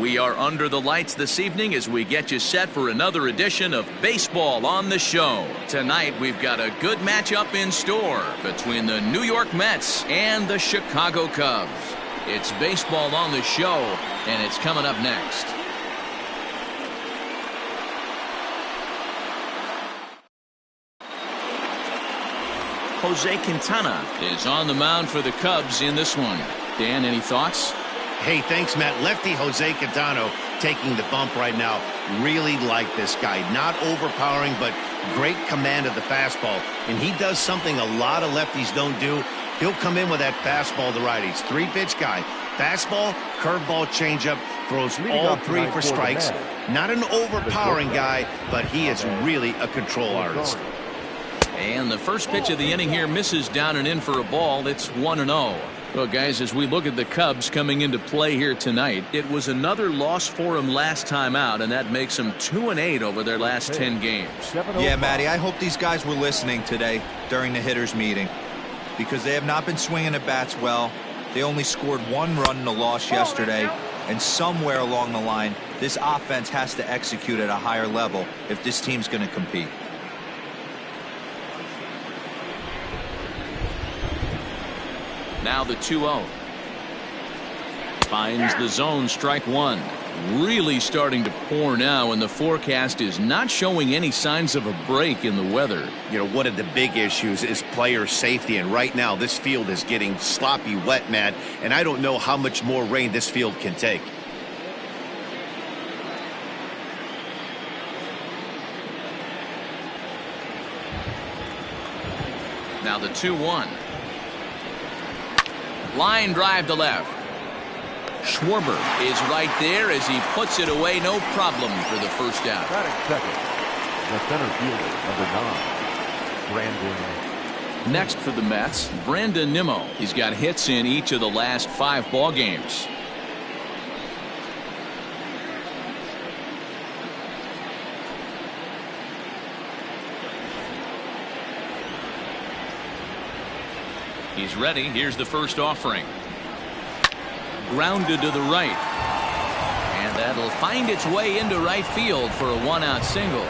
We are under the lights this evening as we get you set for another edition of Baseball on the Show. Tonight we've got a good matchup in store between the New York Mets and the Chicago Cubs. It's Baseball on the Show, and it's coming up next. Jose Quintana is on the mound for the Cubs in this one. Dan, any thoughts? Hey, thanks, Matt. Lefty Jose Quintana taking the bump right now. Really like this guy. Not overpowering, but great command of the fastball. And he does something a lot of lefties don't do. He'll come in with that fastball to righties. Three-pitch guy. Fastball, curveball, changeup. Throws all three for strikes. Not an overpowering guy, but he is really a control artist. And the first pitch of the inning here misses down and in for a ball. It's 1-0. Well, guys, as we look at the Cubs coming into play here tonight, it was another loss for them last time out, and that makes them 2-8 over their last 10 games. Yeah, Matty, I hope these guys were listening today during the hitters meeting, because they have not been swinging at bats well. They only scored one run in the loss yesterday, and somewhere along the line, this offense has to execute at a higher level if this team's going to compete. Now the 2-0. Finds the zone, strike one. Really starting to pour now, and the forecast is not showing any signs of a break in the weather. You know, one of the big issues is player safety, and right now this field is getting sloppy wet, Matt, and I don't know how much more rain this field can take. Now the 2-1. Line drive to left. Schwarber is right there as he puts it away. No problem for the first out. Second, the center fielder, number 9, Brandon. Next for the Mets, Brandon Nimmo. He's got hits in each of the last 5 ball games. He's ready. Here's the first offering. Grounded to the right. And that'll find its way into right field for a 1-out single.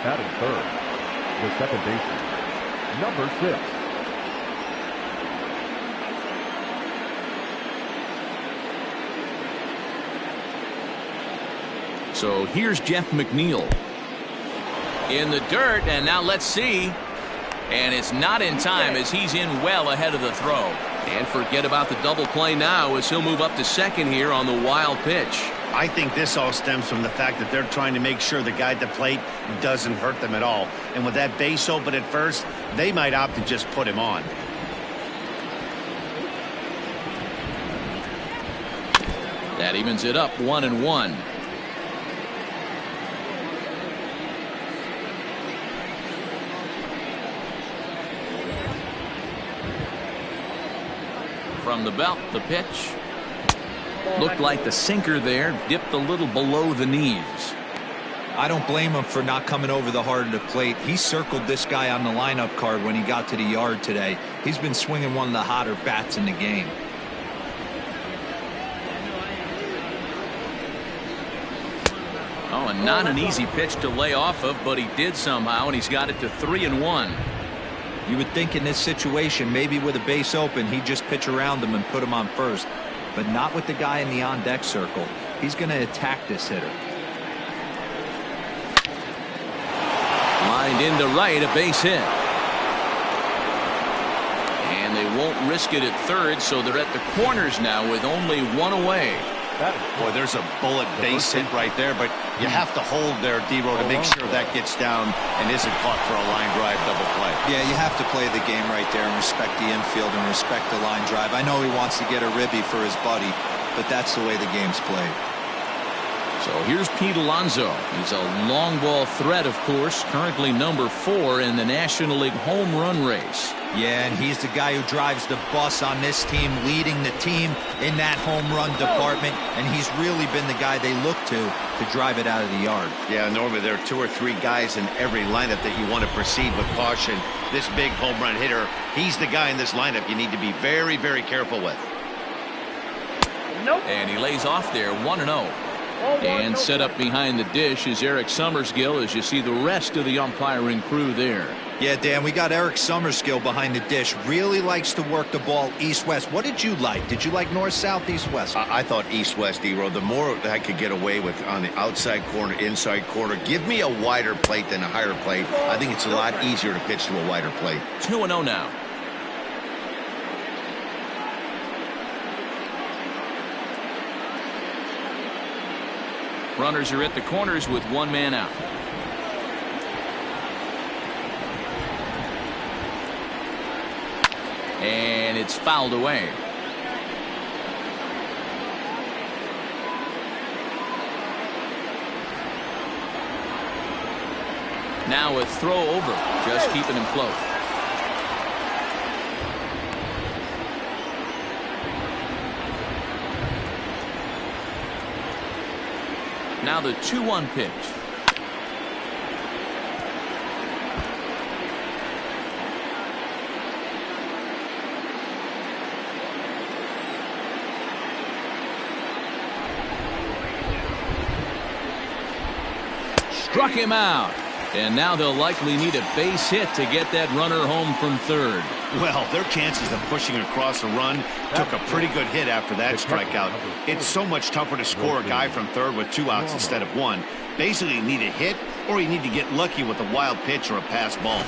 Batting third, the second baseman, number 6. So here's Jeff McNeil. In the dirt, and now let's see. And it's not in time as he's in well ahead of the throw. And forget about the double play now as he'll move up to second here on the wild pitch. I think this all stems from the fact that they're trying to make sure the guy at the plate doesn't hurt them at all. And with that base open at first, they might opt to just put him on. That evens it up 1-1. From the belt, the pitch. Looked like the sinker there dipped a little below the knees. I don't blame him for not coming over the heart of the plate. He circled this guy on the lineup card when he got to the yard today. He's been swinging one of the hotter bats in the game. Oh, and not an easy pitch to lay off of, but he did somehow, and he's got it to 3-1. You would think in this situation, maybe with a base open, he'd just pitch around him and put him on first. But not with the guy in the on-deck circle. He's going to attack this hitter. Lined into right, a base hit. And they won't risk it at third, so they're at the corners now with only one away. Boy, there's a bullet base hit right there, but you have to hold there, D-Row, to make sure that gets down and isn't caught for a line drive double play. Yeah, you have to play the game right there and respect the infield and respect the line drive. I know he wants to get a ribby for his buddy, but that's the way the game's played. So here's Pete Alonso. He's a long ball threat, of course, currently number 4 in the National League home run race. Yeah, and he's the guy who drives the bus on this team, leading the team in that home run department, and he's really been the guy they look to drive it out of the yard. Yeah, normally there are 2 or 3 guys in every lineup that you want to proceed with caution. This big home run hitter, he's the guy in this lineup you need to be very, very careful with. And he lays off there 1-0. And set up behind the dish is Eric Summersgill, as you see the rest of the umpiring crew there. Yeah, Dan, we got Eric Summersgill behind the dish. Really likes to work the ball east-west. What did you like? Did you like north-south, east-west? I thought east-west, D-Row. The more I could get away with on the outside corner, inside corner, give me a wider plate than a higher plate. I think it's a lot easier to pitch to a wider plate. 2-0 now. Runners are at the corners with one man out. And it's fouled away. Now a throw over, just keeping him close. Now the 2-1 pitch. Struck him out. And now they'll likely need a base hit to get that runner home from third. Well, their chances of pushing across a run took a pretty good hit after that strikeout. It's so much tougher to score a guy from third with 2 outs instead of 1. Basically, you need a hit or you need to get lucky with a wild pitch or a pass ball.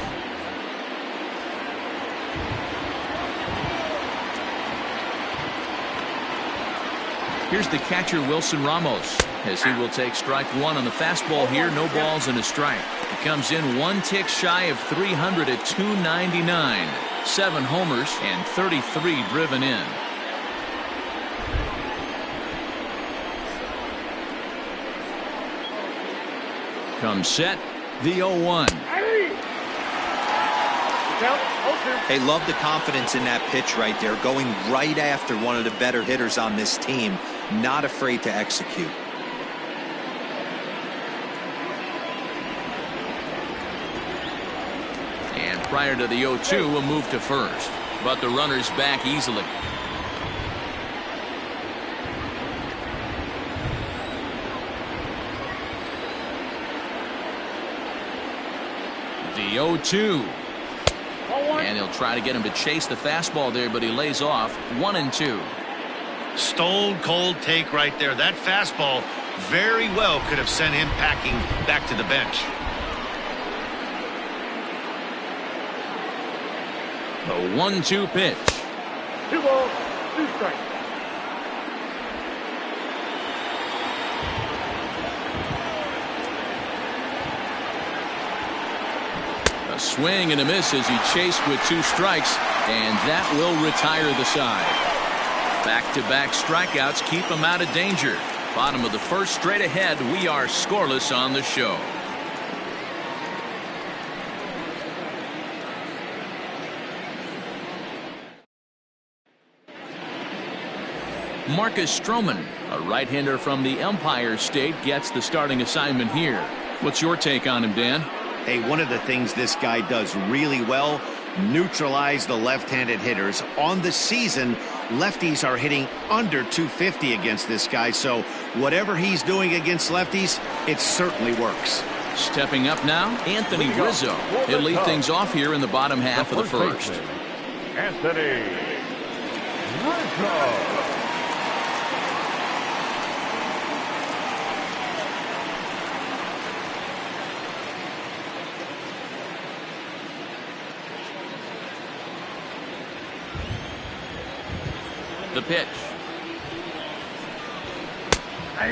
Here's the catcher, Wilson Ramos, as he will take strike 1 on the fastball here. No balls and a strike. He comes in 1 tick shy of 300 at 299. 7 homers and 33 driven in. Comes set, the 0-1. Hey, love the confidence in that pitch right there, going right after one of the better hitters on this team, not afraid to execute. And prior to the 0-2, a move to first, but the runner's back easily. The 0-2. And he'll try to get him to chase the fastball there, but he lays off 1-2. Stone cold take right there. That fastball very well could have sent him packing back to the bench. The 1-2 pitch. 2 balls, 2 strikes. A swing and a miss as he chased with 2 strikes, and that will retire the side. Back-to-back strikeouts keep him out of danger. Bottom of the first, straight ahead. We are scoreless on the show. Marcus Stroman, a right-hander from the Empire State, gets the starting assignment here. What's your take on him, Dan? Hey, one of the things this guy does really well, neutralize the left-handed hitters. On the season, lefties are hitting under 250 against this guy, so whatever he's doing against lefties, it certainly works. Stepping up now, Anthony Rizzo. He'll lead things off here in the bottom half of the first. Anthony Rizzo. The pitch.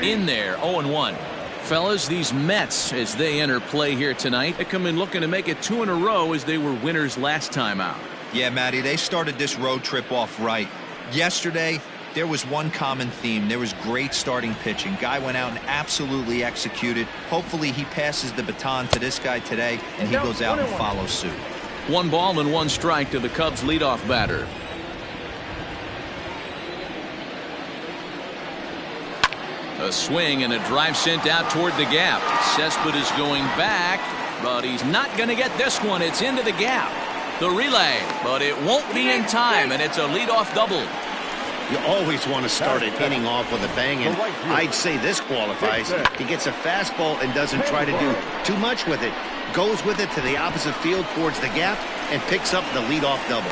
In there, 0-1. Fellas, these Mets, as they enter play here tonight, they come in looking to make it 2 in a row as they were winners last time out. Yeah, Matty, they started this road trip off right. Yesterday, there was one common theme. There was great starting pitching. Guy went out and absolutely executed. Hopefully he passes the baton to this guy today, and he goes out and follows suit. 1 ball and 1 strike to the Cubs leadoff batter. A swing and a drive sent out toward the gap. Cespedes going back, but he's not going to get this one. It's into the gap. The relay, but it won't be in time, and it's a leadoff double. You always want to start an inning off with a bang, and I'd say this qualifies. He gets a fastball and doesn't try to do too much with it. Goes with it to the opposite field towards the gap and picks up the leadoff double.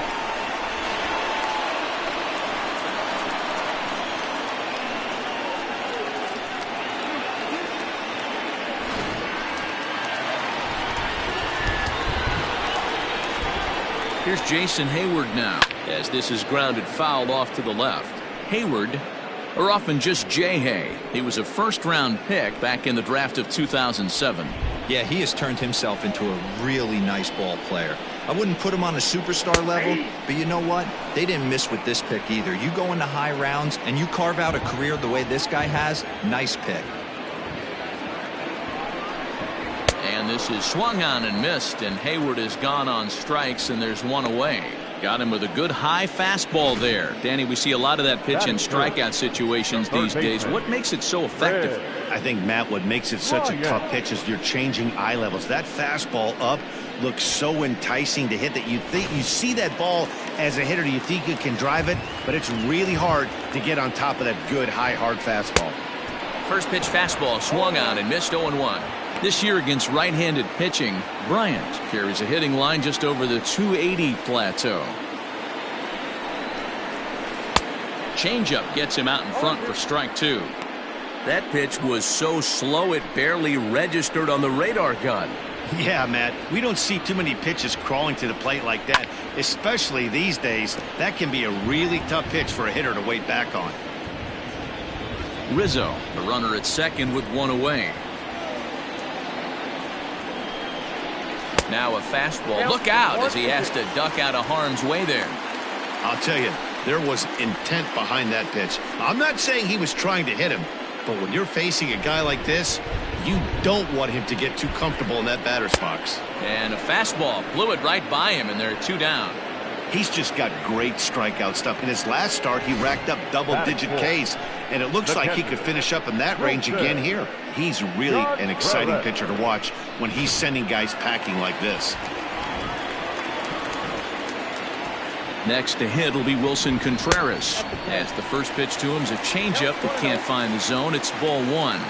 Here's Jason Hayward now, as this is grounded foul off to the left. Hayward, or often just J-Hay. He was a first-round pick back in the draft of 2007. Yeah, he has turned himself into a really nice ball player. I wouldn't put him on a superstar level, but you know what? They didn't miss with this pick either. You go into high rounds and you carve out a career the way this guy has, nice pick. And this is swung on and missed, and Hayward is gone on strikes, and there's one away. Got him with a good high fastball there. Danny, we see a lot of that pitch in strikeout situations these days. What makes it so effective? I think, Matt, what makes it such a tough pitch is you're changing eye levels. That fastball up looks so enticing to hit that you think you see that ball as a hitter. You think you can drive it, but it's really hard to get on top of that good high hard fastball. First pitch fastball swung on and missed 0-1. This year against right-handed pitching, Bryant carries a hitting line just over the 280 plateau. Changeup gets him out in front for strike two. That pitch was so slow it barely registered on the radar gun. Yeah, Matt, we don't see too many pitches crawling to the plate like that, especially these days. That can be a really tough pitch for a hitter to wait back on. Rizzo, the runner at second with one away. Now a fastball. Look out as he has to duck out of harm's way there. I'll tell you, there was intent behind that pitch. I'm not saying he was trying to hit him, but when you're facing a guy like this, you don't want him to get too comfortable in that batter's box. And a fastball blew it right by him, and there are two down. He's just got great strikeout stuff. In his last start, he racked up double-digit Ks, and it looks like he could finish up in that range again here. He's really an exciting pitcher to watch when he's sending guys packing like this. Next to hit will be Wilson Contreras, as the first pitch to him is a changeup that can't find the zone. It's ball one.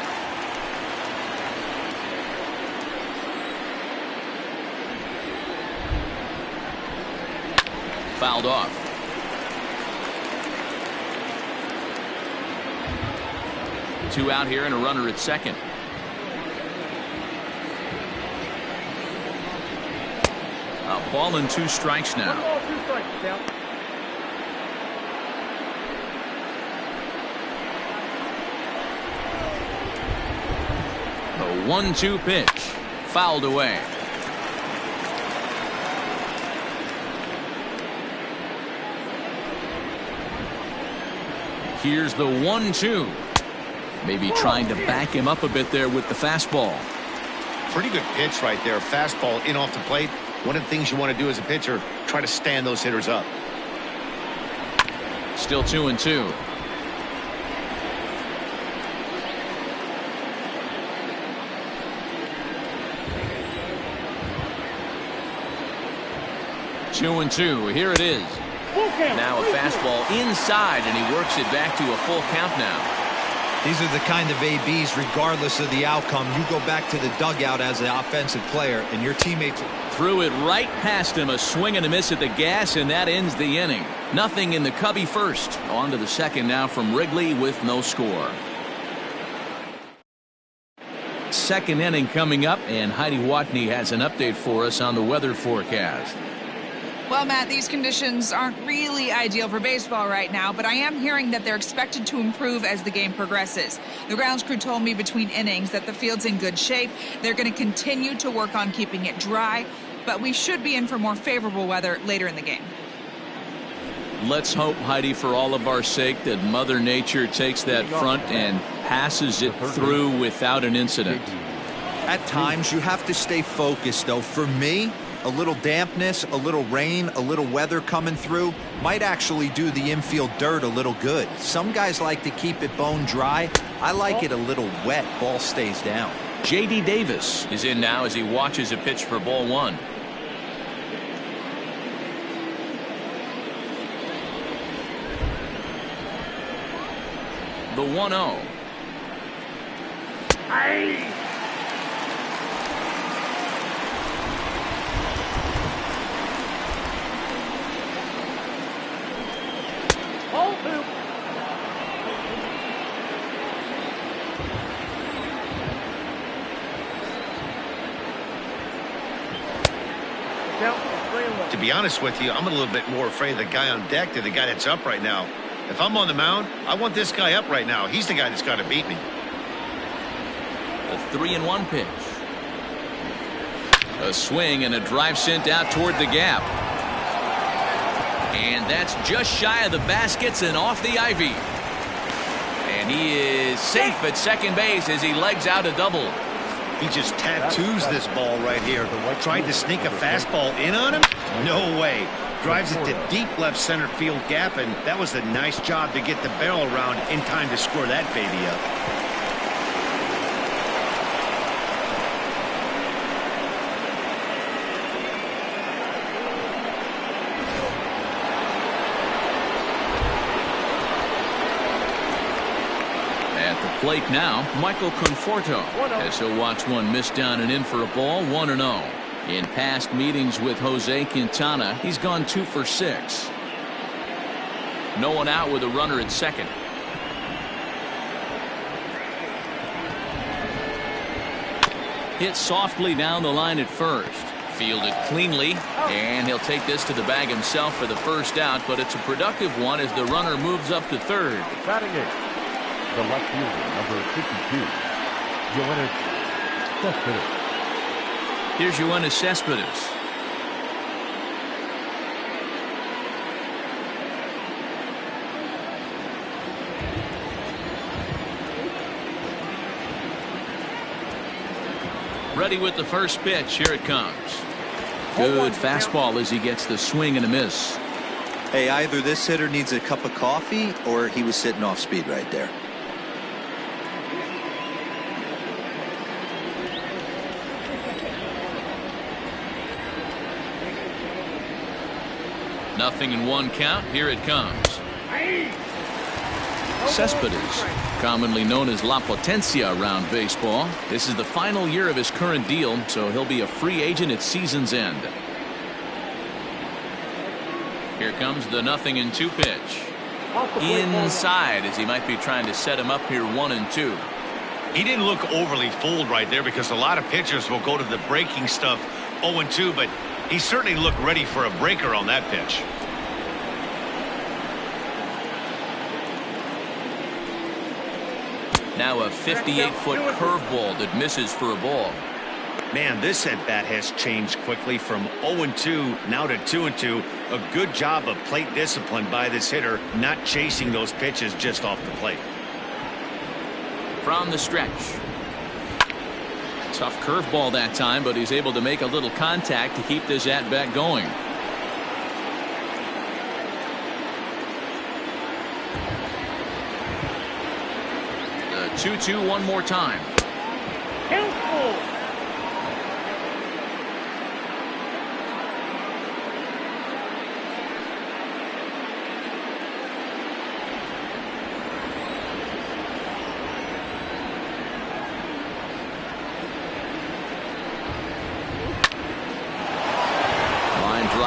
Fouled off. Two out here and a runner at second. A ball and two strikes now. 1-2 pitch. Fouled away. Here's the 1-2. Maybe trying to back him up a bit there with the fastball. Pretty good pitch right there. Fastball in off the plate. One of the things you want to do as a pitcher, try to stand those hitters up. Still 2-2. Two and two. Here it is. Now a fastball inside, and he works it back to a full count now. These are the kind of ABs, regardless of the outcome, you go back to the dugout as an offensive player, and your teammates threw it right past him. A swing and a miss at the gas, and that ends the inning. Nothing in the Cubby first. On to the second now from Wrigley with no score. Second inning coming up, and Heidi Watney has an update for us on the weather forecast. Well, Matt, these conditions aren't really ideal for baseball right now, but I am hearing that they're expected to improve as the game progresses. The grounds crew told me between innings that the field's in good shape. They're going to continue to work on keeping it dry, but we should be in for more favorable weather later in the game. Let's hope, Heidi, for all of our sake, that Mother Nature takes that front and passes it through without an incident. At times, you have to stay focused, though. For me, a little dampness, a little rain, a little weather coming through might actually do the infield dirt a little good. Some guys like to keep it bone dry. I like it a little wet. Ball stays down. J.D. Davis is in now as he watches a pitch for ball one. the 1-0. Aye. Ball 2. Count 3-1. To be honest with you, I'm a little bit more afraid of the guy on deck than the guy that's up right now. If I'm on the mound, I want this guy up right now. He's the guy that's got to beat me. The 3-1 pitch. A swing and a drive sent out toward the gap. And that's just shy of the baskets and off the ivy. And he is safe at second base as he legs out a double. He just tattoos this ball right here. Tried to sneak a fastball in on him? No way. Drives it to deep left center field gap, and that was a nice job to get the barrel around in time to score that baby up. At the plate now, Michael Conforto, as he'll watch one miss down and in for a ball. 1-0. In past meetings with Jose Quintana, he's gone 2 for 6. No one out with a runner at second. Hit softly down the line at first. Fielded cleanly, and he'll take this to the bag himself for the first out, but it's a productive one as the runner moves up to third. Batting eighth, the left fielder, number 52, Yoenis Cespedes. Here's Yoenis Cespedes. Ready with the first pitch. Here it comes. Good fastball as he gets the swing and a miss. Hey, either this hitter needs a cup of coffee or he was sitting off speed right there. Nothing in one count. Here it comes. Cespedes, commonly known as La Potencia around baseball. This is the final year of his current deal, so he'll be a free agent at season's end. Here comes the 0-2 pitch. Inside, as he might be trying to set him up here 1-2. He didn't look overly fooled right there because a lot of pitchers will go to the breaking stuff 0-2, but he certainly looked ready for a breaker on that pitch. Now a 58-foot curveball that misses for a ball. Man, this at-bat has changed quickly from 0-2 now to 2-2. A good job of plate discipline by this hitter, not chasing those pitches just off the plate. From the stretch. Tough curveball that time, but he's able to make a little contact to keep this at-bat going. The 2-2 one more time.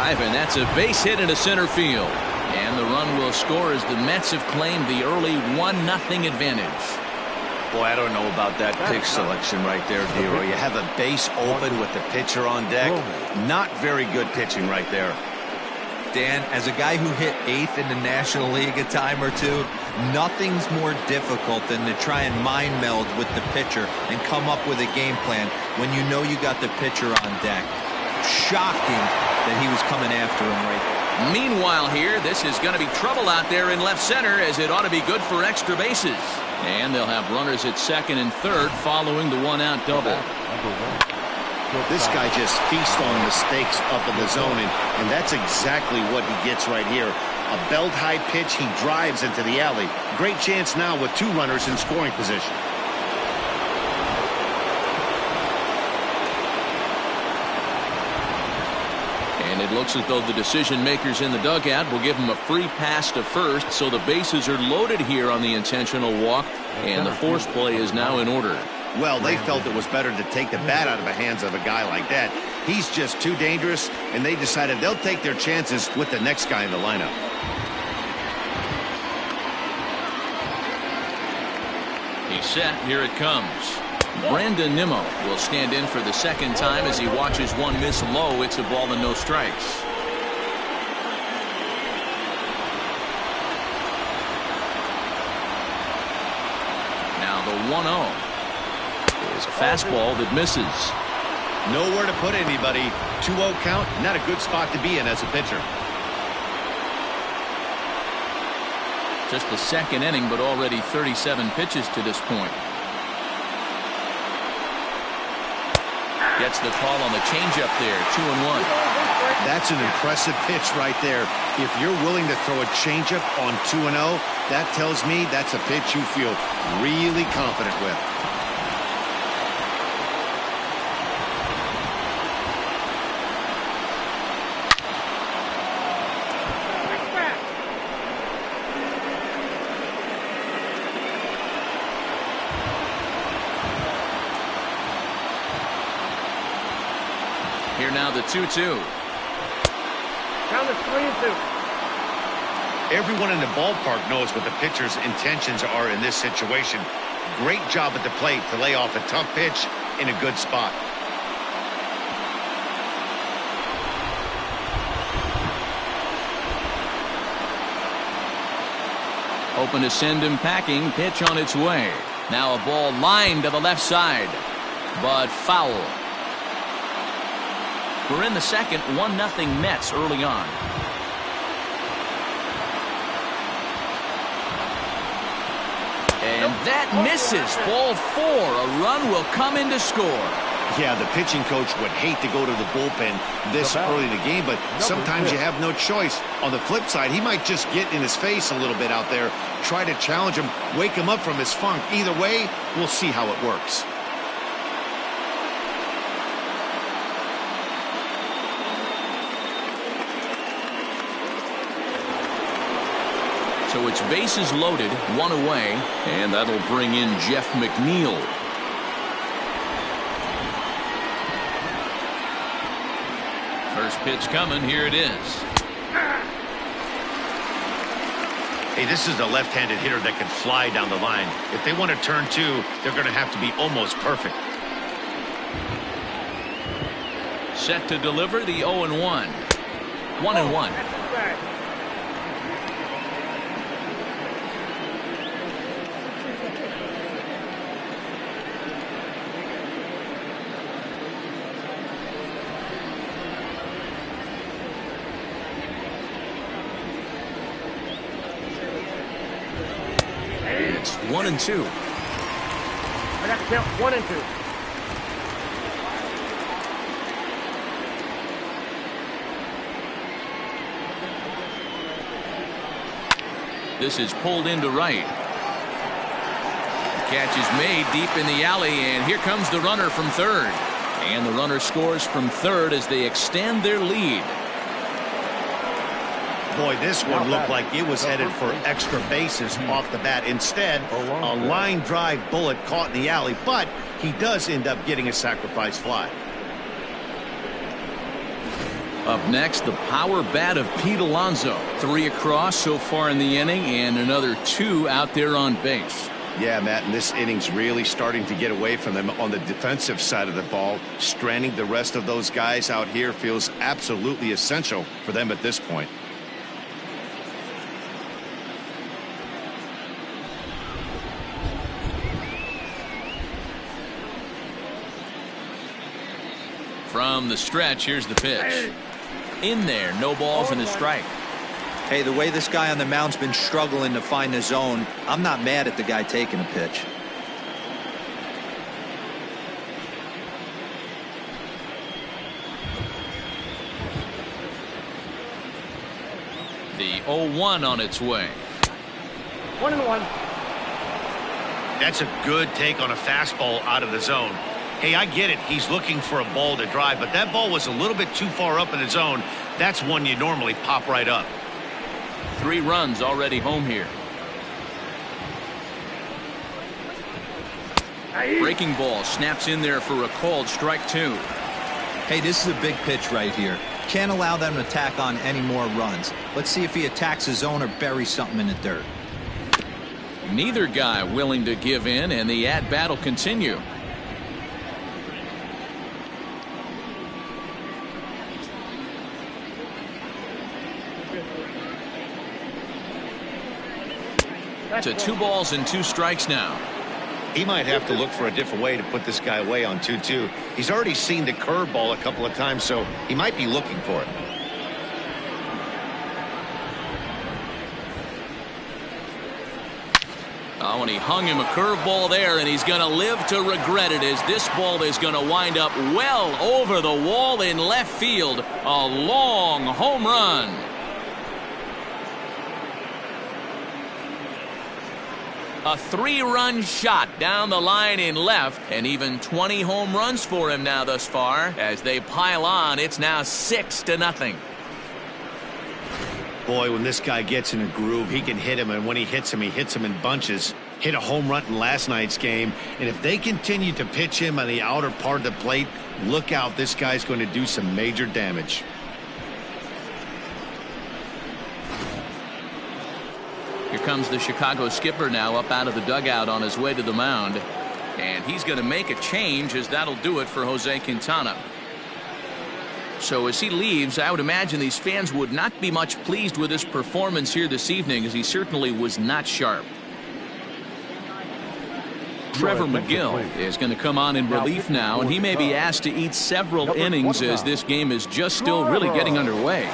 And that's a base hit into center field. And the run will score as the Mets have claimed the early 1-0 advantage. Boy, I don't know about that pitch selection right there, Dero. You have a base open with the pitcher on deck. Not very good pitching right there. Dan, as a guy who hit 8th in the National League a time or two, nothing's more difficult than to try and mind meld with the pitcher and come up with a game plan when you know you got the pitcher on deck. Shocking that he was coming after him right there. Meanwhile here, this is going to be trouble out there in left center, as it ought to be good for extra bases. And they'll have runners at second and third following the 1-out double. This guy just feasts on mistakes up in the zone, and that's exactly what he gets right here. A belt high pitch, he drives into the alley. Great chance now with 2 runners in scoring position. And it It looks as though the decision makers in the dugout will give him a free pass to first, so the bases are loaded here on the intentional walk, and the force play is now in order. Well, they felt it was better to take the bat out of the hands of a guy like that. He's just too dangerous, and they decided they'll take their chances with the next guy in the lineup. He's set. Here it comes. Brandon Nimmo will stand in for the second time as he watches one miss low. It's a ball and no strikes. Now the 1-0 is a fastball that misses. Nowhere to put anybody. 2-0 count, not a good spot to be in as a pitcher. Just the second inning, but already 37 pitches to this point. Gets the call on the changeup there. 2-1. That's an impressive pitch right there. If you're willing to throw a changeup on 2-0, that tells me that's a pitch you feel really confident with. Here now the 2-2. Count is 3-2. Everyone in the ballpark knows what the pitcher's intentions are in this situation. Great job at the plate to lay off a tough pitch in a good spot. Open to send him packing. Pitch on its way. Now a ball lined to the left side, but foul. We're in the second. 1-0 Mets early on. And that misses. Ball 4. A run will come in to score. Yeah, the pitching coach would hate to go to the bullpen this early in the game, but sometimes you have no choice. On the flip side, he might just get in his face a little bit out there, try to challenge him, wake him up from his funk. Either way, we'll see how it works. So it's bases loaded, one away, and that'll bring in Jeff McNeil. First pitch coming. Here it is. Hey, this is a left-handed hitter that can fly down the line. If they want to turn two, they're going to have to be almost perfect. Set to deliver the 0-1. 1-1. It's 1-2. I got to count 1 and 2. This is pulled into right. The catch is made deep in the alley, and here comes the runner from third. And the runner scores from third as they extend their lead. Boy, this one looked like it was headed for extra bases off the bat. Instead, a line drive bullet caught in the alley, but he does end up getting a sacrifice fly. Up next, the power bat of Pete Alonso. 3 across so far in the inning, and another 2 out there on base. Yeah, Matt, and this inning's really starting to get away from them on the defensive side of the ball. Stranding the rest of those guys out here feels absolutely essential for them at this point. From the stretch, here's the pitch. In there, no balls and a strike. Hey, the way this guy on the mound's been struggling to find the zone, I'm not mad at the guy taking a pitch. The 0-1 on its way. 1 and 1. That's a good take on a fastball out of the zone. Hey, I get it. He's looking for a ball to drive, but that ball was a little bit too far up in the zone. That's one you normally pop right up. 3 runs already home here. Breaking ball snaps in there for a called strike 2. Hey, this is a big pitch right here. Can't allow them to tack on any more runs. Let's see if he attacks his zone or buries something in the dirt. Neither guy willing to give in, and the at-bat will continue. To 2 balls and 2 strikes now. He might have to look for a different way to put this guy away on 2-2. He's already seen the curveball a couple of times, so he might be looking for it. Oh, and he hung him a curveball there, and he's going to live to regret it as this ball is going to wind up well over the wall in left field. A long home run. A 3-run shot down the line in left, and even 20 home runs for him now thus far. As they pile on, it's now 6-0. Boy, when this guy gets in a groove, he can hit him, and when he hits him in bunches. Hit a home run in last night's game, and if they continue to pitch him on the outer part of the plate, look out, this guy's going to do some major damage. Here comes the Chicago skipper now up out of the dugout on his way to the mound. And he's going to make a change, as that'll do it for Jose Quintana. So as he leaves, I would imagine these fans would not be much pleased with his performance here this evening, as he certainly was not sharp. Trevor McGill is going to come on in relief now, and he may be asked to eat several innings as this game is just still really getting underway.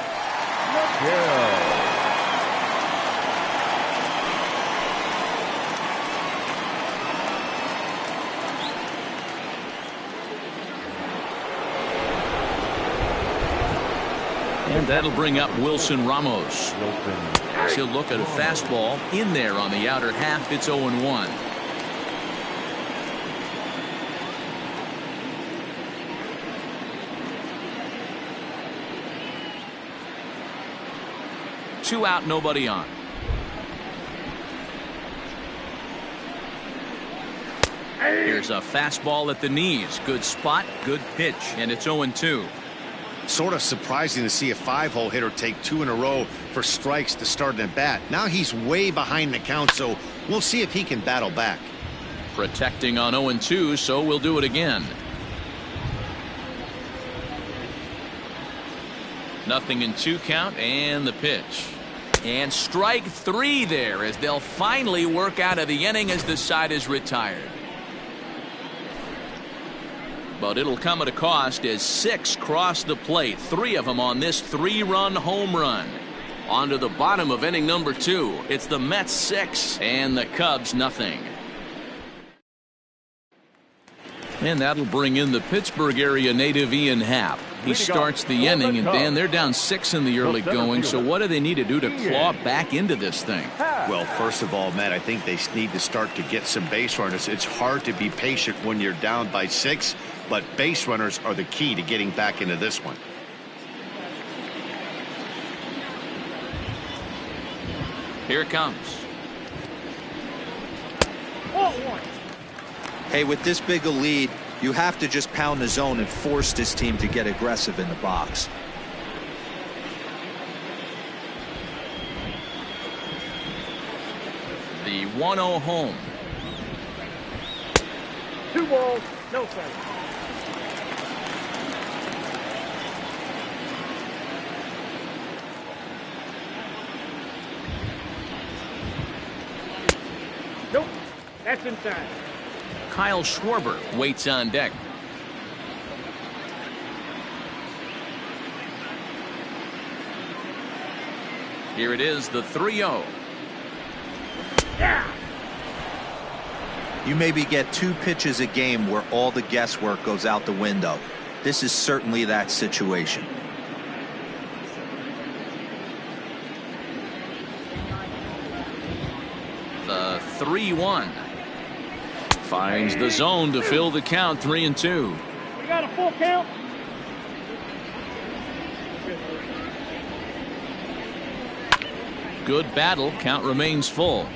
And that'll bring up Wilson Ramos. He'll look at a fastball in there on the outer half. It's 0-1. Two out, nobody on. Here's a fastball at the knees. Good spot, good pitch, and it's 0-2. Sort of surprising to see a 5-hole hitter take 2 in a row for strikes to start an at-bat. Now he's way behind the count, so we'll see if he can battle back. Protecting on 0-2, so we'll do it again. Nothing in 2 count, and the pitch. And strike 3 there, as they'll finally work out of the inning as the side is retired. But it'll come at a cost as 6 cross the plate, 3 of them on this 3-run home run. On to the bottom of inning number 2. It's the Mets 6 and the Cubs nothing. And that'll bring in the Pittsburgh area native Ian Happ. He starts the inning, and Dan, they're down 6 in the early going, so what do they need to do to claw back into this thing? Well, first of all, Matt, I think they need to start to get some base runners. It's hard to be patient when you're down by 6, but base runners are the key to getting back into this one. Here it comes. Hey, with this big a lead, you have to just pound the zone and force this team to get aggressive in the box. The 1-0 home. 2 balls, no strikes. Nope, that's inside. Kyle Schwarber waits on deck. Here it is, the 3-0. Yeah. You maybe get 2 pitches a game where all the guesswork goes out the window. This is certainly that situation. The 3-1. Finds the zone to fill the count, 3-2. We got a full count. Good battle. Count remains full.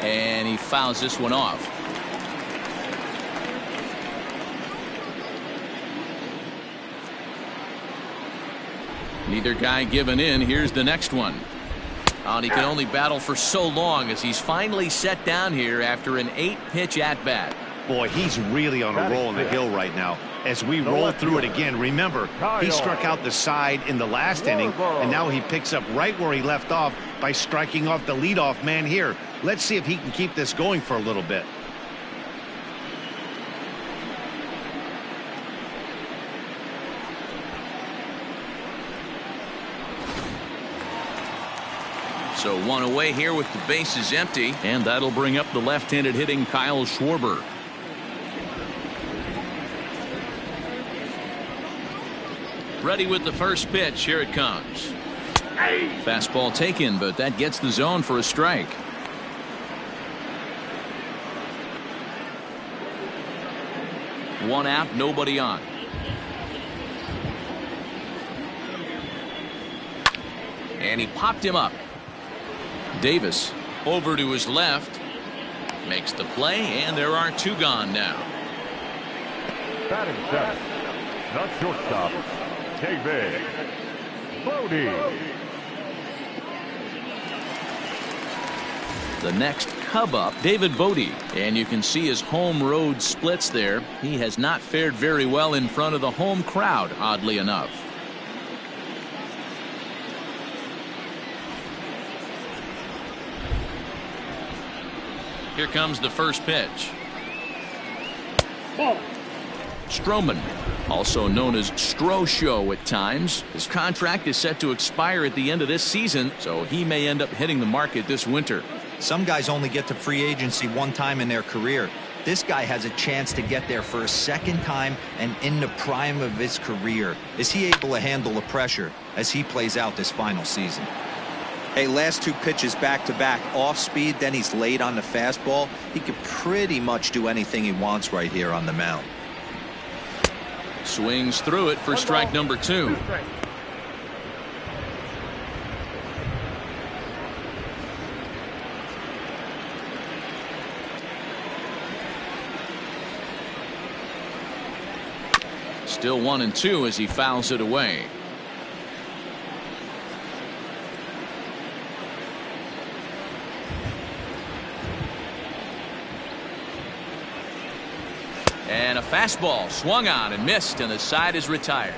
And he fouls this one off. Neither guy giving in. Here's the next one. And he can only battle for so long as he's finally set down here after an 8-pitch at-bat. Boy, he's really on a roll on the hill right now. As we roll through it again, remember, he struck out the side in the last inning, and now he picks up right where he left off by striking off the leadoff man here. Let's see if he can keep this going for a little bit. So one away here with the bases empty, and that'll bring up the left-handed hitting Kyle Schwarber. Ready with the first pitch. Here it comes. Fastball taken, but that gets the zone for a strike. One out, nobody on. And he popped him up. Davis over to his left, makes the play, and there are two gone now. Batting seventh, the shortstop, David Bodie. The next Cub up, David Bodie, and you can see his home road splits there. He has not fared very well in front of the home crowd, oddly enough. Here comes the first pitch. Ball. Stroman, also known as Stro Show at times. His contract is set to expire at the end of this season, so he may end up hitting the market this winter. Some guys only get to free agency one time in their career. This guy has a chance to get there for a second time and in the prime of his career. Is he able to handle the pressure as he plays out this final season? Hey, last two pitches back-to-back off speed, then he's late on the fastball. He could pretty much do anything he wants right here on the mound. Swings through it for strike number 2. Still 1-2 as he fouls it away. And a fastball swung on and missed, and the side is retired.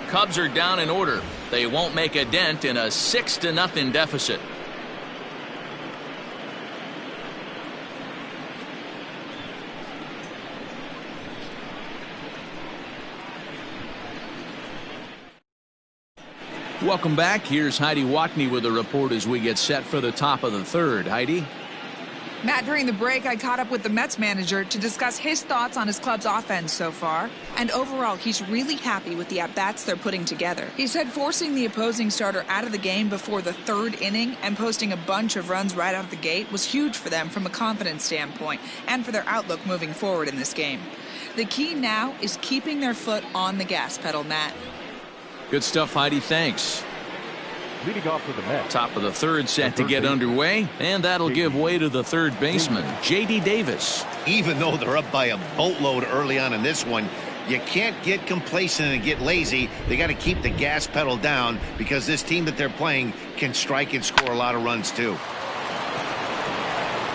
Cubs are down in order. They won't make a dent in a 6-0 deficit. Welcome back. Here's Heidi Watney with a report as we get set for the top of the third. Heidi? Matt, during the break, I caught up with the Mets manager to discuss his thoughts on his club's offense so far. And overall, he's really happy with the at-bats they're putting together. He said forcing the opposing starter out of the game before the third inning and posting a bunch of runs right out of the gate was huge for them from a confidence standpoint and for their outlook moving forward in this game. The key now is keeping their foot on the gas pedal, Matt. Good stuff, Heidi. Thanks. Leading off for the Mets. Top of the third set to get underway, and that'll give way to the third baseman, J.D. Davis. Even though they're up by a boatload early on in this one, you can't get complacent and get lazy. They got to keep the gas pedal down because this team that they're playing can strike and score a lot of runs too.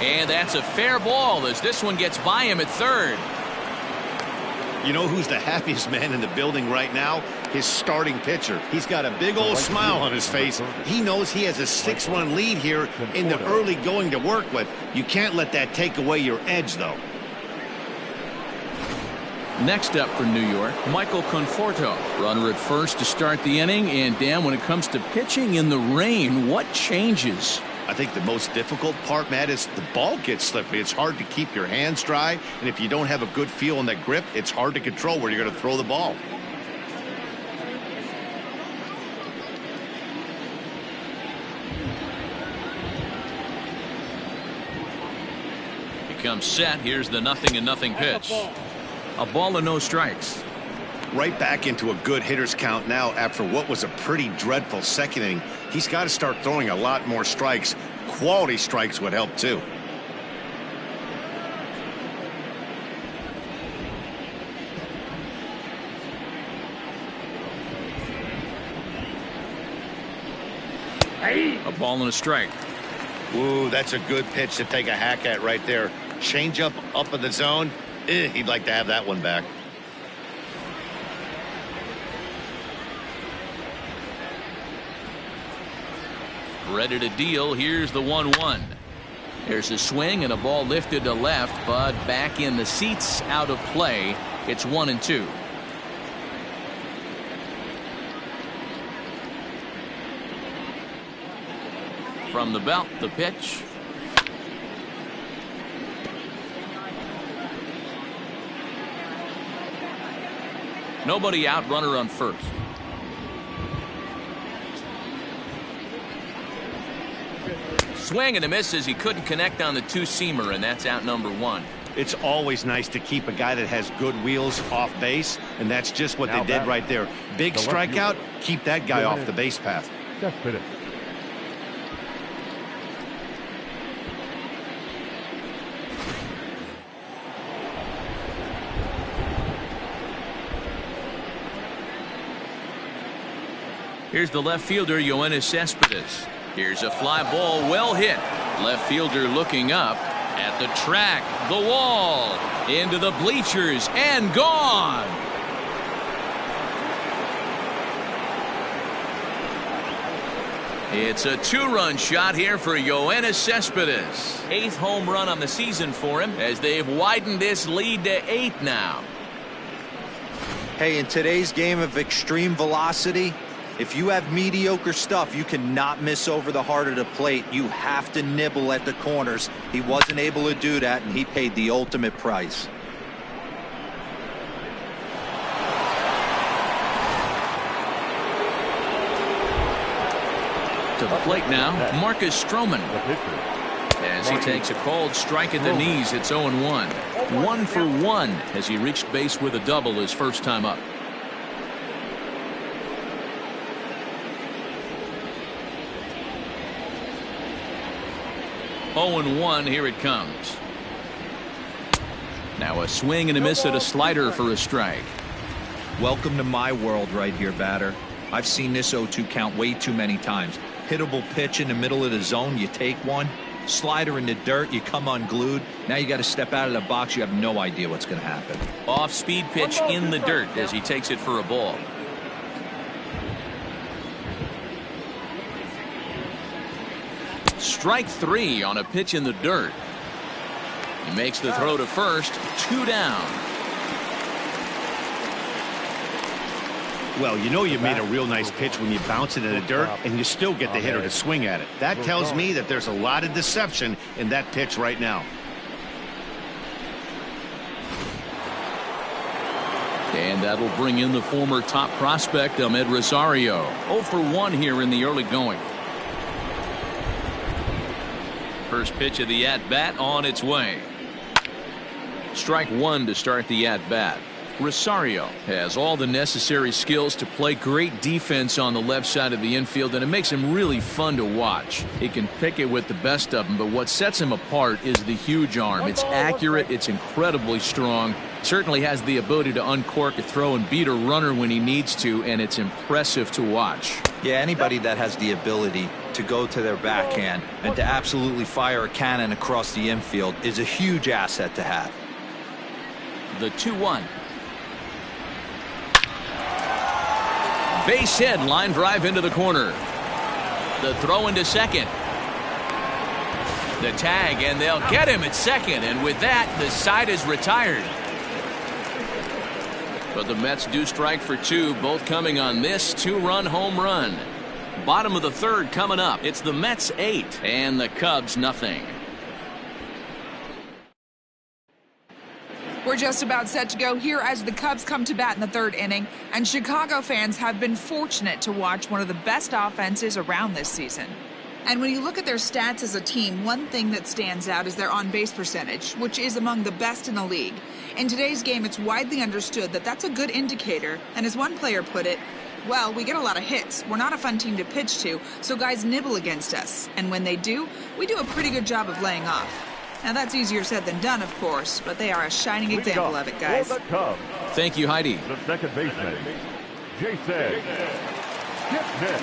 And that's a fair ball as this one gets by him at third. You know who's the happiest man in the building right now? His starting pitcher. He's got a big old smile on his face. He knows he has a 6-run lead here in the early going to work with. You can't let that take away your edge, though. Next up for New York, Michael Conforto. Runner at first to start the inning. And Dan, when it comes to pitching in the rain, what changes? I think the most difficult part, Matt, is the ball gets slippery. It's hard to keep your hands dry, and if you don't have a good feel on that grip, it's hard to control where you're going to throw the ball. Comes set. Here's the 0-0 pitch. A ball and no strikes. Right back into a good hitter's count now after what was a pretty dreadful second inning. He's got to start throwing a lot more strikes. Quality strikes would help too. A ball and a strike. Ooh, that's a good pitch to take a hack at right there. Change up in the zone. He'd like to have that one back. Ready to deal. Here's the 1-1. There's a swing and a ball lifted to left, but back in the seats, out of play. It's 1-2. From the belt, the pitch. Nobody out, runner on first. Swing and a miss as he couldn't connect on the two-seamer, and that's out number 1. It's always nice to keep a guy that has good wheels off base, and that's just what they did right there. Big strikeout, keep that guy off the base path. Just finish. Here's the left fielder, Yoenis Cespedes. Here's a fly ball, well hit. Left fielder looking up at the track, the wall, into the bleachers, and gone. It's a 2-run shot here for Yoenis Cespedes. 8th home run on the season for him as they've widened this lead to 8 now. Hey, in today's game of extreme velocity, if you have mediocre stuff, you cannot miss over the heart of the plate. You have to nibble at the corners. He wasn't able to do that, and he paid the ultimate price. To the plate now, Marcus Stroman. As he takes a called strike at the knees, it's 0-1. 1 for 1 as he reached base with a double his first time up. Oh, 0-1, here it comes. Now a swing and a miss at a slider for a strike. Welcome to my world right here, batter. I've seen this 0-2 count way too many times. Hittable pitch in the middle of the zone, you take one. Slider in the dirt, you come unglued. Now you got to step out of the box. You have no idea what's going to happen. Off-speed pitch in the dirt as he takes it for a ball. Strike 3 on a pitch in the dirt. He makes the throw to first. 2 down. Well, you know you made a real nice pitch when you bounce it in the dirt and you still get the hitter to swing at it. That tells me that there's a lot of deception in that pitch right now. And that'll bring in the former top prospect, Ahmed Rosario. 0 for 1 here in the early going. First pitch of the at-bat on its way. Strike 1 to start the at-bat. Rosario has all the necessary skills to play great defense on the left side of the infield, and it makes him really fun to watch. He can pick it with the best of them, but what sets him apart is the huge arm. It's accurate, it's incredibly strong, certainly has the ability to uncork a throw and beat a runner when he needs to, and it's impressive to watch. Yeah, anybody that has the ability to go to their backhand and to absolutely fire a cannon across the infield is a huge asset to have. The 2-1. Base hit, line drive into the corner. The throw into second. The tag, and they'll get him at second, and with that, the side is retired. But the Mets do strike for 2, both coming on this 2-run home run. Bottom of the third coming up. It's the Mets 8 and the Cubs nothing. We're just about set to go here as the Cubs come to bat in the third inning, and Chicago fans have been fortunate to watch one of the best offenses around this season. And when you look at their stats as a team, one thing that stands out is their on-base percentage, which is among the best in the league. In today's game, it's widely understood that that's a good indicator, and as one player put it, well, we get a lot of hits. We're not a fun team to pitch to, so guys nibble against us. And when they do, we do a pretty good job of laying off. Now, that's easier said than done, of course, but they are a shining example of it, guys. Thank you, Heidi. The second baseman, Jason Gibson.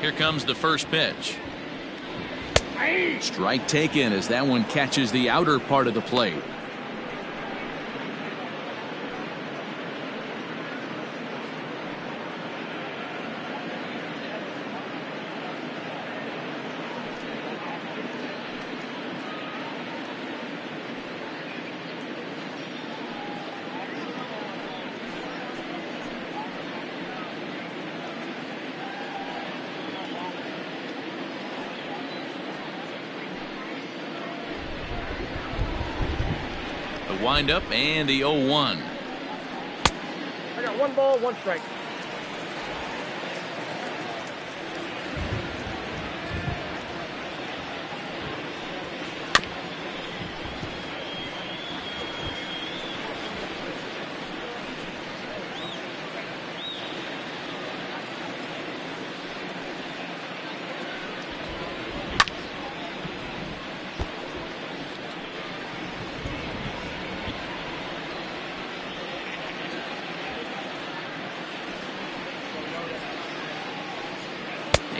Here comes the first pitch. Strike taken as that one catches the outer part of the plate. Wind up and the 0-1. I got 1 ball, 1 strike.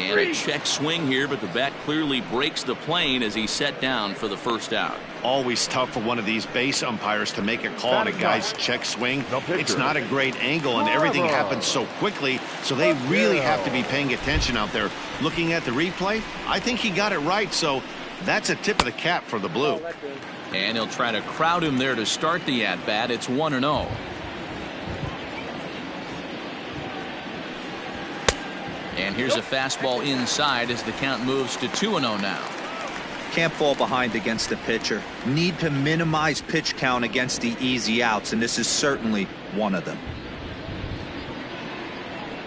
And a check swing here, but the bat clearly breaks the plane as he's set down for the first out. Always tough for one of these base umpires to make a call on a guy's check swing. It's not a great angle, and everything happens so quickly, so they really have to be paying attention out there. Looking at the replay, I think he got it right, so that's a tip of the cap for the Blue. And he'll try to crowd him there to start the at-bat. It's 1-0. And here's a fastball inside as the count moves to 2-0 now. Can't fall behind against the pitcher. Need to minimize pitch count against the easy outs, and this is certainly one of them.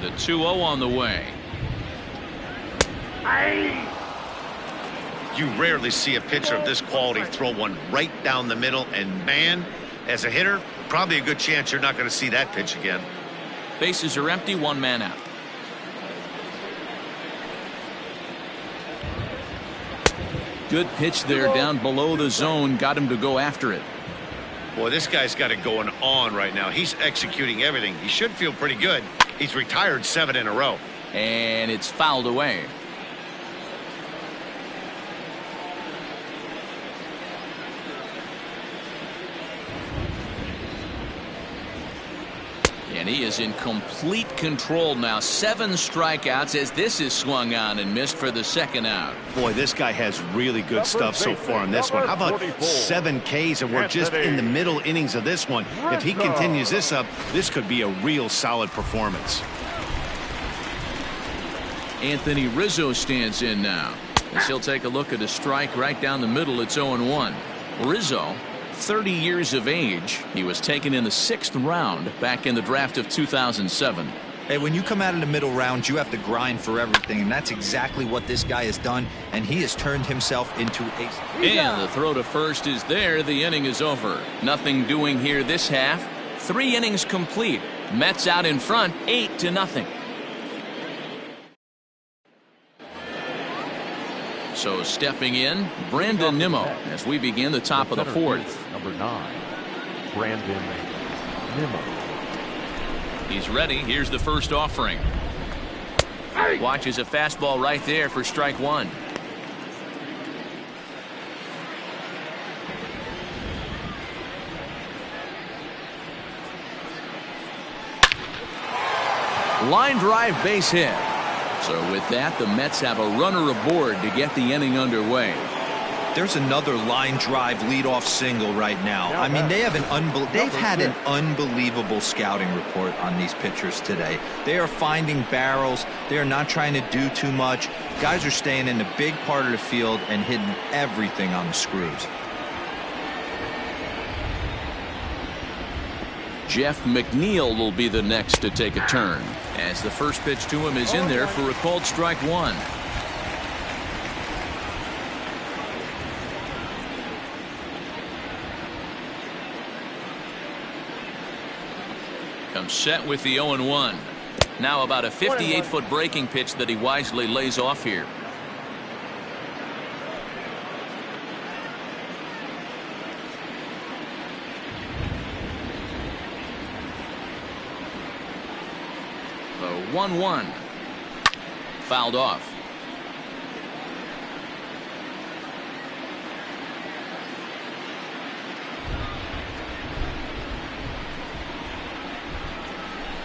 The 2-0 on the way. You rarely see a pitcher of this quality throw one right down the middle, and man, as a hitter, probably a good chance you're not going to see that pitch again. Bases are empty, 1 man out. Good pitch there down below the zone. Got him to go after it. Boy, this guy's got it going on right now. He's executing everything. He should feel pretty good. He's retired 7 in a row. And it's fouled away. And he is in complete control now. 7 strikeouts as this is swung on and missed for the second out. Boy, this guy has really good stuff so far in this one. How about 7 Ks, and we're just in the middle innings of this one. If he continues this up, this could be a real solid performance. Anthony Rizzo stands in now as he'll take a look at a strike right down the middle. It's 0-1. Rizzo, 30 years of age. He was taken in the 6th round back in the draft of 2007. Hey, when you come out in the middle rounds, you have to grind for everything, and that's exactly what this guy has done, and he has turned himself into a... And the throw to first is there. The inning is over. Nothing doing here this half. 3 innings complete. Mets out in front, 8-0. So stepping in, Brandon Nimmo as we begin the top of the 4th. Number 9, Brandon Nimmo. He's ready. Here's the first offering. Watches a fastball right there for strike 1. Line drive base hit. So with that, the Mets have a runner aboard to get the inning underway. There's another line drive leadoff single right now. I mean, they've had an unbelievable scouting report on these pitchers today. They are finding barrels. They are not trying to do too much. Guys are staying in the big part of the field and hitting everything on the screws. Jeff McNeil will be the next to take a turn, as the first pitch to him is in there for a called strike one. Comes set with the 0-1. Now about a 58-foot breaking pitch that he wisely lays off here. The 1-1. Fouled off.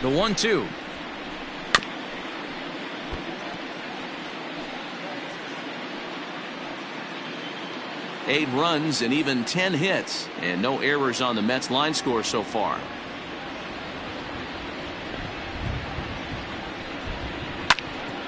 The 1-2. Eight runs and even 10 hits, and no errors on the Mets line score so far.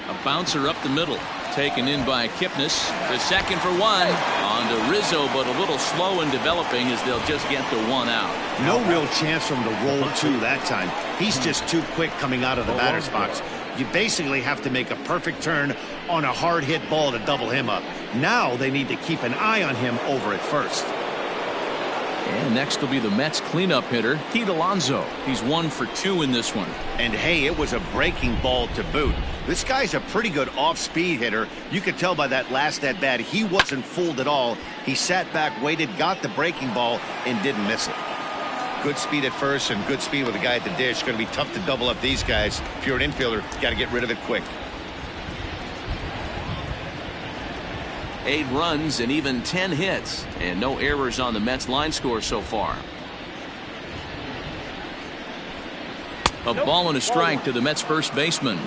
A bouncer up the middle, taken in by Kipnis. The second for one. On to Rizzo, but a little slow in developing as they'll just get the one out. No real chance for him to roll two that time. He's just too quick coming out of the batter's box. You basically have to make a perfect turn on a hard hit ball to double him up. Now they need to keep an eye on him over at first. And next will be the Mets cleanup hitter, Pete Alonso. He's 1 for 2 in this one. And hey, it was a breaking ball to boot. This guy's a pretty good off-speed hitter. You could tell by that last at-bat he wasn't fooled at all. He sat back, waited, got the breaking ball, and didn't miss it. Good speed at first and good speed with a guy at the dish. Going to be tough to double up these guys. If you're an infielder, got to get rid of it quick. 8 runs and even 10 hits, and no errors on the Mets line score so far. A ball and a strike to the Mets first baseman.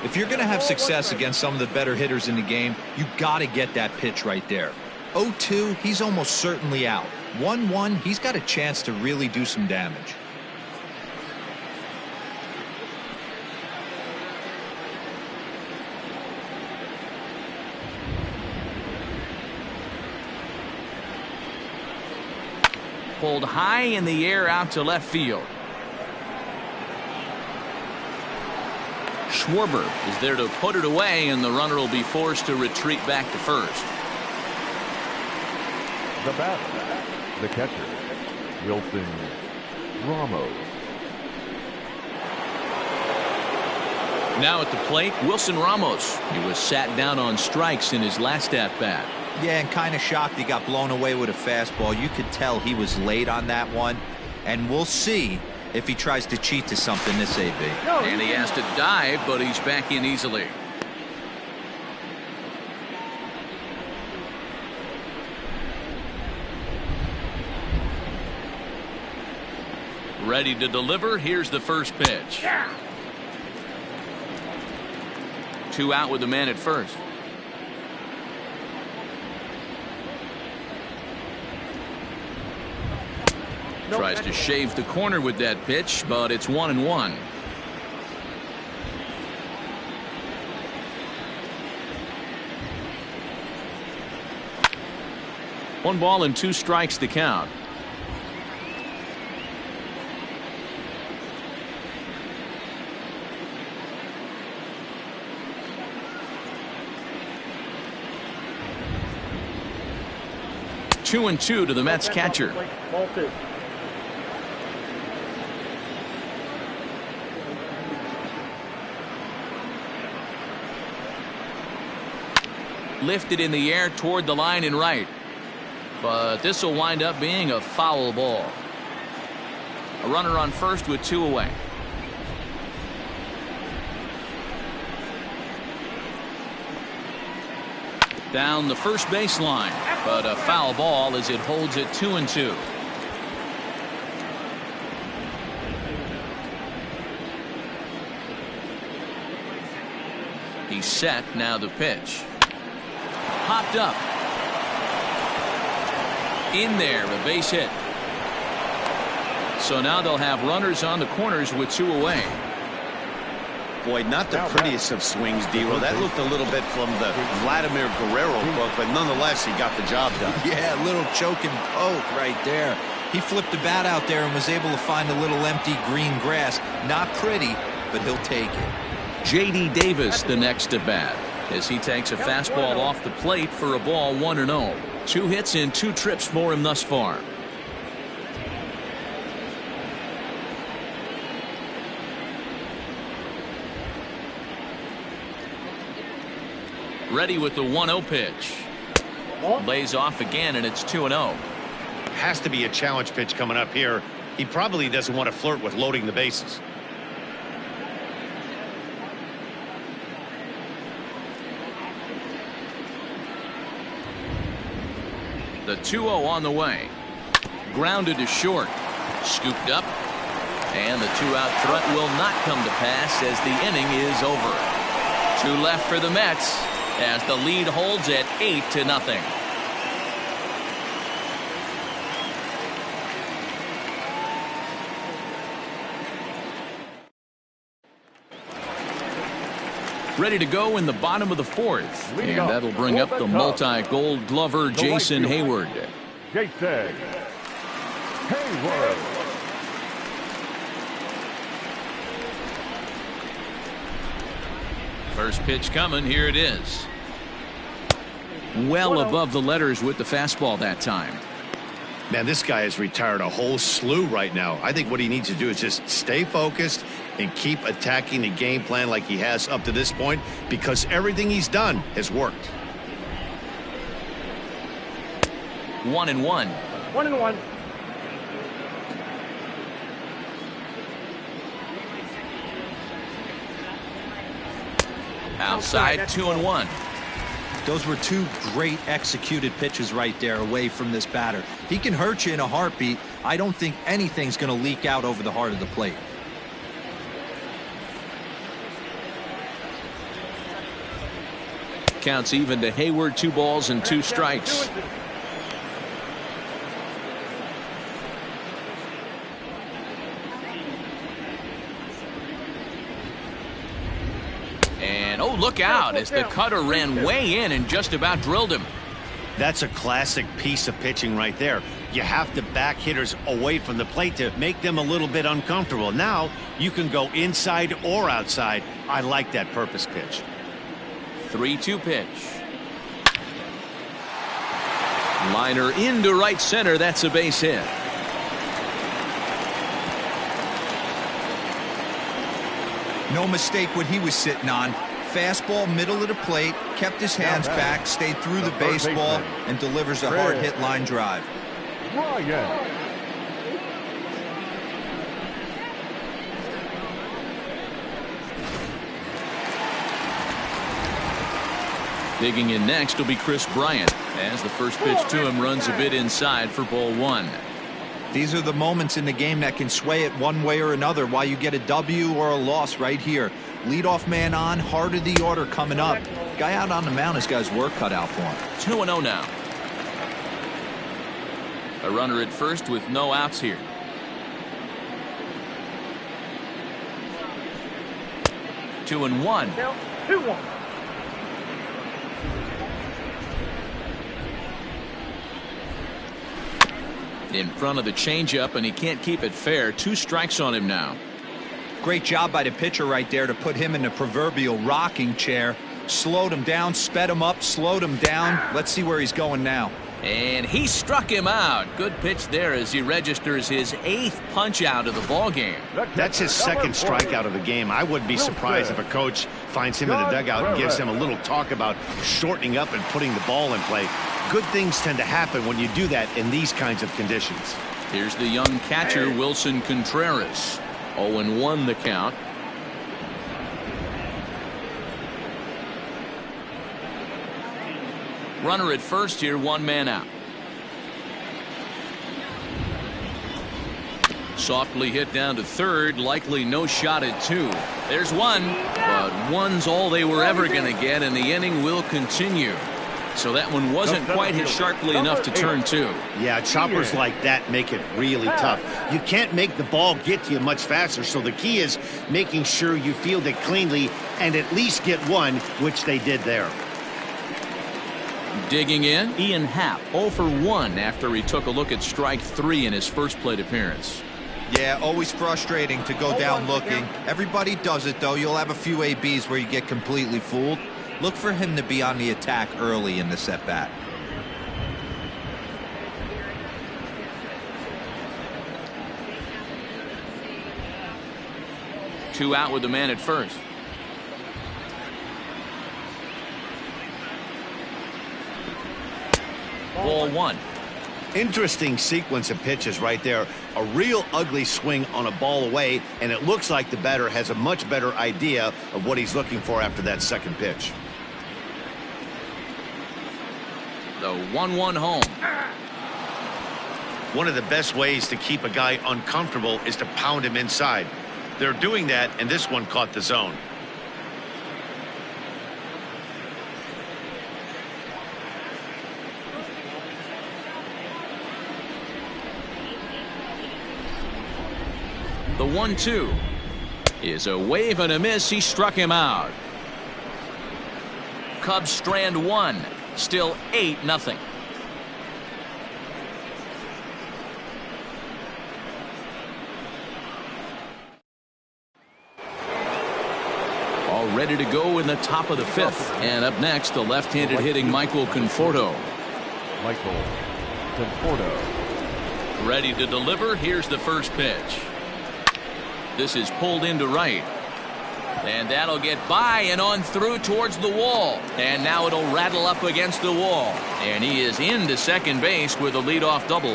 If you're going to have success against some of the better hitters in the game, you got to get that pitch right there. 0-2, he's almost certainly out. 1-1, he's got a chance to really do some damage. Pulled high in the air out to left field. Schwarber is there to put it away, and the runner will be forced to retreat back to first. The batter, the catcher, Wilson Ramos. Now at the plate, Wilson Ramos. He was sat down on strikes in his last at-bat. Yeah, and kind of shocked he got blown away with a fastball. You could tell he was late on that one, and we'll see if he tries to cheat to something this AB. And he has to dive, but he's back in easily. Ready to deliver. Here's the first pitch. 2 out with the man at first. Tries to shave the corner with that pitch, but it's 1-1. One ball and 2 strikes to count. Two and 2 to the Mets catcher. Ball 2. Lifted in the air toward the line and right, but this will wind up being a foul ball. A runner on first with 2 away. Down the first baseline, but a foul ball as it holds it 2-2. He's set. Now the pitch. Popped up. In there, a base hit. So now they'll have runners on the corners with 2 away. Boy, not the prettiest of swings, D-Roll. That looked a little bit from the Vladimir Guerrero book, but nonetheless, he got the job done. Yeah, a little choke and poke right there. He flipped the bat out there and was able to find a little empty green grass. Not pretty, but he'll take it. J.D. Davis the next at bat as he takes a fastball off the plate for a ball 1-0. 2 hits in 2 trips for him thus far. Ready with the 1-0 pitch. Lays off again, and it's 2-0. Has to be a challenge pitch coming up here. He probably doesn't want to flirt with loading the bases. The 2-0 on the way. Grounded to short. Scooped up. And the 2-out threat will not come to pass as the inning is over. 2 left for the Mets as the lead holds at 8-0. Ready to go in the bottom of the 4th. And that'll bring up the multi-gold glover Jason Hayward. Jason Hayward. First pitch coming. Here it is. Well above the letters with the fastball that time. Man, this guy has retired a whole slew right now. I think what he needs to do is just stay focused and keep attacking the game plan like he has up to this point, because everything he's done has worked. 1-1. 1-1. Outside, 2-1. Those were 2 great executed pitches right there away from this batter. He can hurt you in a heartbeat. I don't think anything's going to leak out over the heart of the plate. Counts even to Hayward. 2 balls and 2 strikes. And oh, look out as the cutter ran way in and just about drilled him. That's a classic piece of pitching right there. You have to back hitters away from the plate to make them a little bit uncomfortable. Now you can go inside or outside. I like that purpose pitch. 3-2 pitch. Liner into right center. That's a base hit. No mistake what he was sitting on. Fastball, middle of the plate, kept his hands back, stayed through the baseball, and delivers a hard hit line drive. Ryan. Digging in next will be Chris Bryant as the first pitch to him runs a bit inside for ball 1. These are the moments in the game that can sway it one way or another, why you get a W or a loss right here. Leadoff man on, heart of the order coming up. Guy out on the mound has got his work cut out for him. 2-0 now. A runner at first with no outs here. Two and one. Now 2-1. In front of the changeup, and he can't keep it fair. 2 strikes on him now. Great job by the pitcher right there to put him in the proverbial rocking chair. Slowed him down, sped him up, slowed him down. Let's see where he's going now. And he struck him out. Good pitch there as he registers his 8th punch out of the ball game. That's his 2nd strikeout of the game. I wouldn't be surprised if a coach finds him in the dugout and gives him a little talk about shortening up and putting the ball in play. Good things tend to happen when you do that in these kinds of conditions. Here's the young catcher, Wilson Contreras. 0-1 the count. Runner at first here, 1 man out. Softly hit down to third, likely no shot at 2. There's one, but one's all they were ever going to get, and the inning will continue. So that one wasn't quite hit sharply enough to turn 2. Yeah, choppers like that make it really tough. You can't make the ball get to you much faster, so the key is making sure you field it cleanly and at least get one, which they did there. Digging in, Ian Happ 0 for 1 after he took a look at strike 3 in his first plate appearance. Yeah, always frustrating to go down looking. Everybody does it, though. You'll have a few ABs where you get completely fooled. Look for him to be on the attack early in the at-bat. Two out with the man at first. Ball 1. Interesting sequence of pitches right there. A real ugly swing on a ball away, and it looks like the batter has a much better idea of what he's looking for after that second pitch. The 1-1 home. One of the best ways to keep a guy uncomfortable is to pound him inside. They're doing that, and this one caught the zone. The 1-2 is a wave and a miss. He struck him out. Cubs strand 1. Still 8-0. All ready to go in the top of the 5th. And up next, the left-handed hitting Michael Conforto. Michael Conforto. Ready to deliver. Here's the first pitch. This is pulled into right. And that'll get by and on through towards the wall. And now it'll rattle up against the wall. And he is into second base with a leadoff double.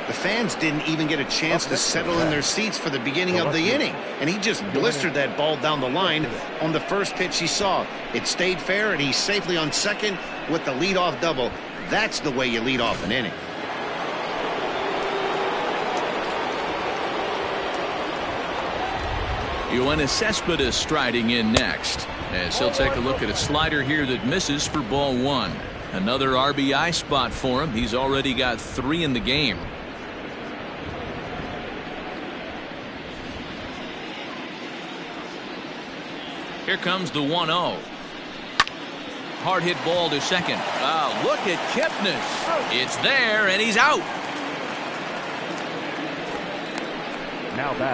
The fans didn't even get a chance to settle in their seats for the beginning of the inning. And he just blistered that ball down the line on the first pitch he saw. It stayed fair, and he's safely on second with the leadoff double. That's the way you lead off an inning. Yoenis Cespedes striding in next, as he'll take a look at a slider here that misses for ball 1. Another RBI spot for him. He's already got 3 in the game. Here comes the 1-0. Hard hit ball to second. Look at Kipnis. It's there, and he's out.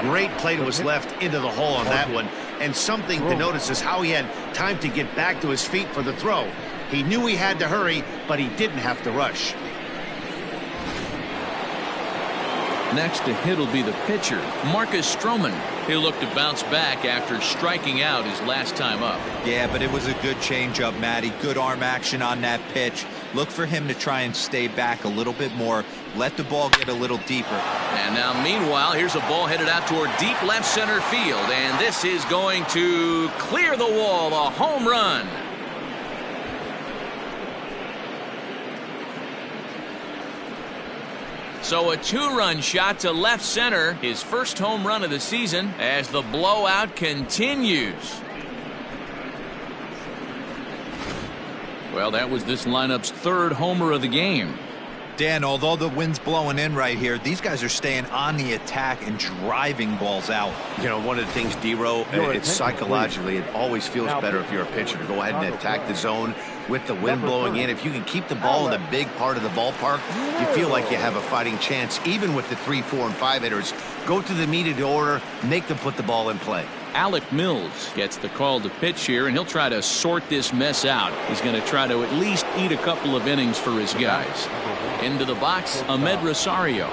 Great play to his left into the hole on that one. And something to notice is how he had time to get back to his feet for the throw. He knew he had to hurry, but he didn't have to rush. Next to hit will be the pitcher, Marcus Stroman. He'll look to bounce back after striking out his last time up. Yeah, but it was a good changeup, Matty. Good arm action on that pitch. Look for him to try and stay back a little bit more. Let the ball get a little deeper. And now, meanwhile, here's a ball headed out toward deep left center field. And this is going to clear the wall. A home run. So a 2-run shot to left center, his first home run of the season, as the blowout continues. Well, that was this lineup's 3rd homer of the game. Dan, although the wind's blowing in right here, these guys are staying on the attack and driving balls out. You know, one of the things, D-Row, it's psychologically, it always feels better if you're a pitcher to go ahead and attack the zone with the wind blowing in. If you can keep the ball in the big part of the ballpark, you feel like you have a fighting chance, even with the 3, 4, and 5 hitters. Go to the meet of the order, make them put the ball in play. Alec Mills gets the call to pitch here, and he'll try to sort this mess out. He's going to try to at least eat a couple of innings for his guys. Into the box, Ahmed Rosario.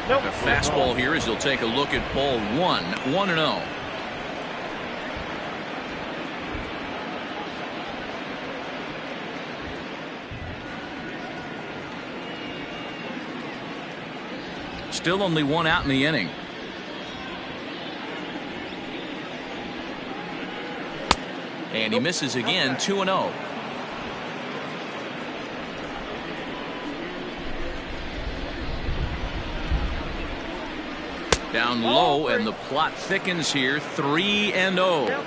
The fastball here as he'll take a look at ball 1, 1-0. Still only 1 out in the inning. And he misses again, 2-0. Down low, and the plot thickens here. 3-0.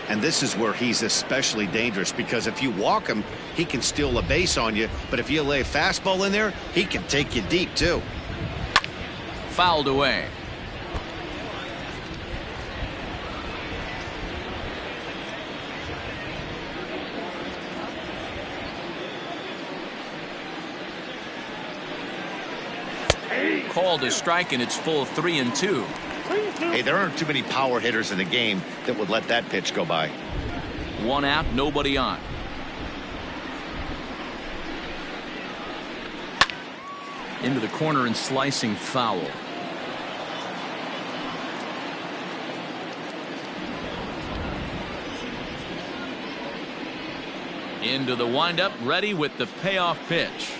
And this is where he's especially dangerous, because if you walk him, he can steal a base on you. But if you lay a fastball in there, he can take you deep, too. Fouled away. Called a strike, and it's full 3-2. Hey, there aren't too many power hitters in the game that would let that pitch go by. 1 out, nobody on. Into the corner and slicing foul. Into the windup, ready with the payoff pitch.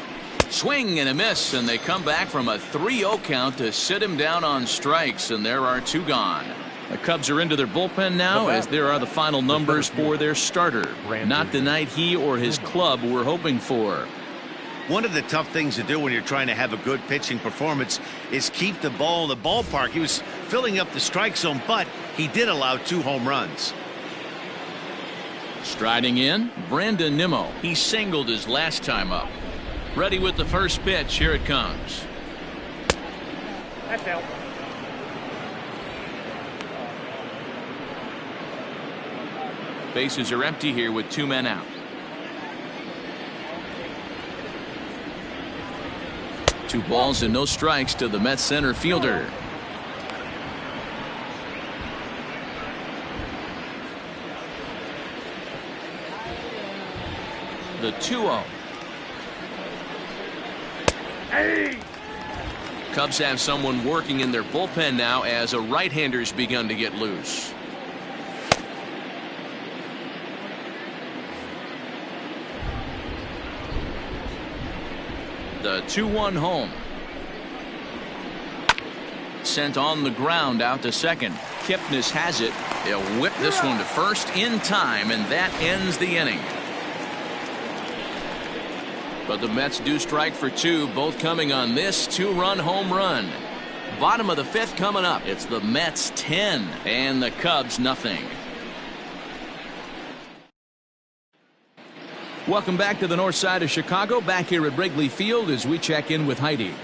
Swing and a miss, and they come back from a 3-0 count to sit him down on strikes, and there are 2 gone. The Cubs are into their bullpen now, as there are the final numbers for their starter. Not the night he or his club were hoping for. One of the tough things to do when you're trying to have a good pitching performance is keep the ball in the ballpark. He was filling up the strike zone, but he did allow 2 home runs. Striding in, Brandon Nimmo. He singled his last time up. Ready with the first pitch. Here it comes. That's out. Bases are empty here with 2 men out. 2 balls and no strikes to the Mets center fielder. The 2-0. Hey! Cubs have someone working in their bullpen now, as a right-hander's begun to get loose. The 2-1 home. Sent on the ground out to second. Kipnis has it. They'll whip this one to first in time, and that ends the inning. But the Mets do strike for 2, both coming on this 2-run home run. Bottom of the 5th coming up. It's the Mets 10 and the Cubs nothing. Welcome back to the north side of Chicago, back here at Wrigley Field as we check in with Heidi.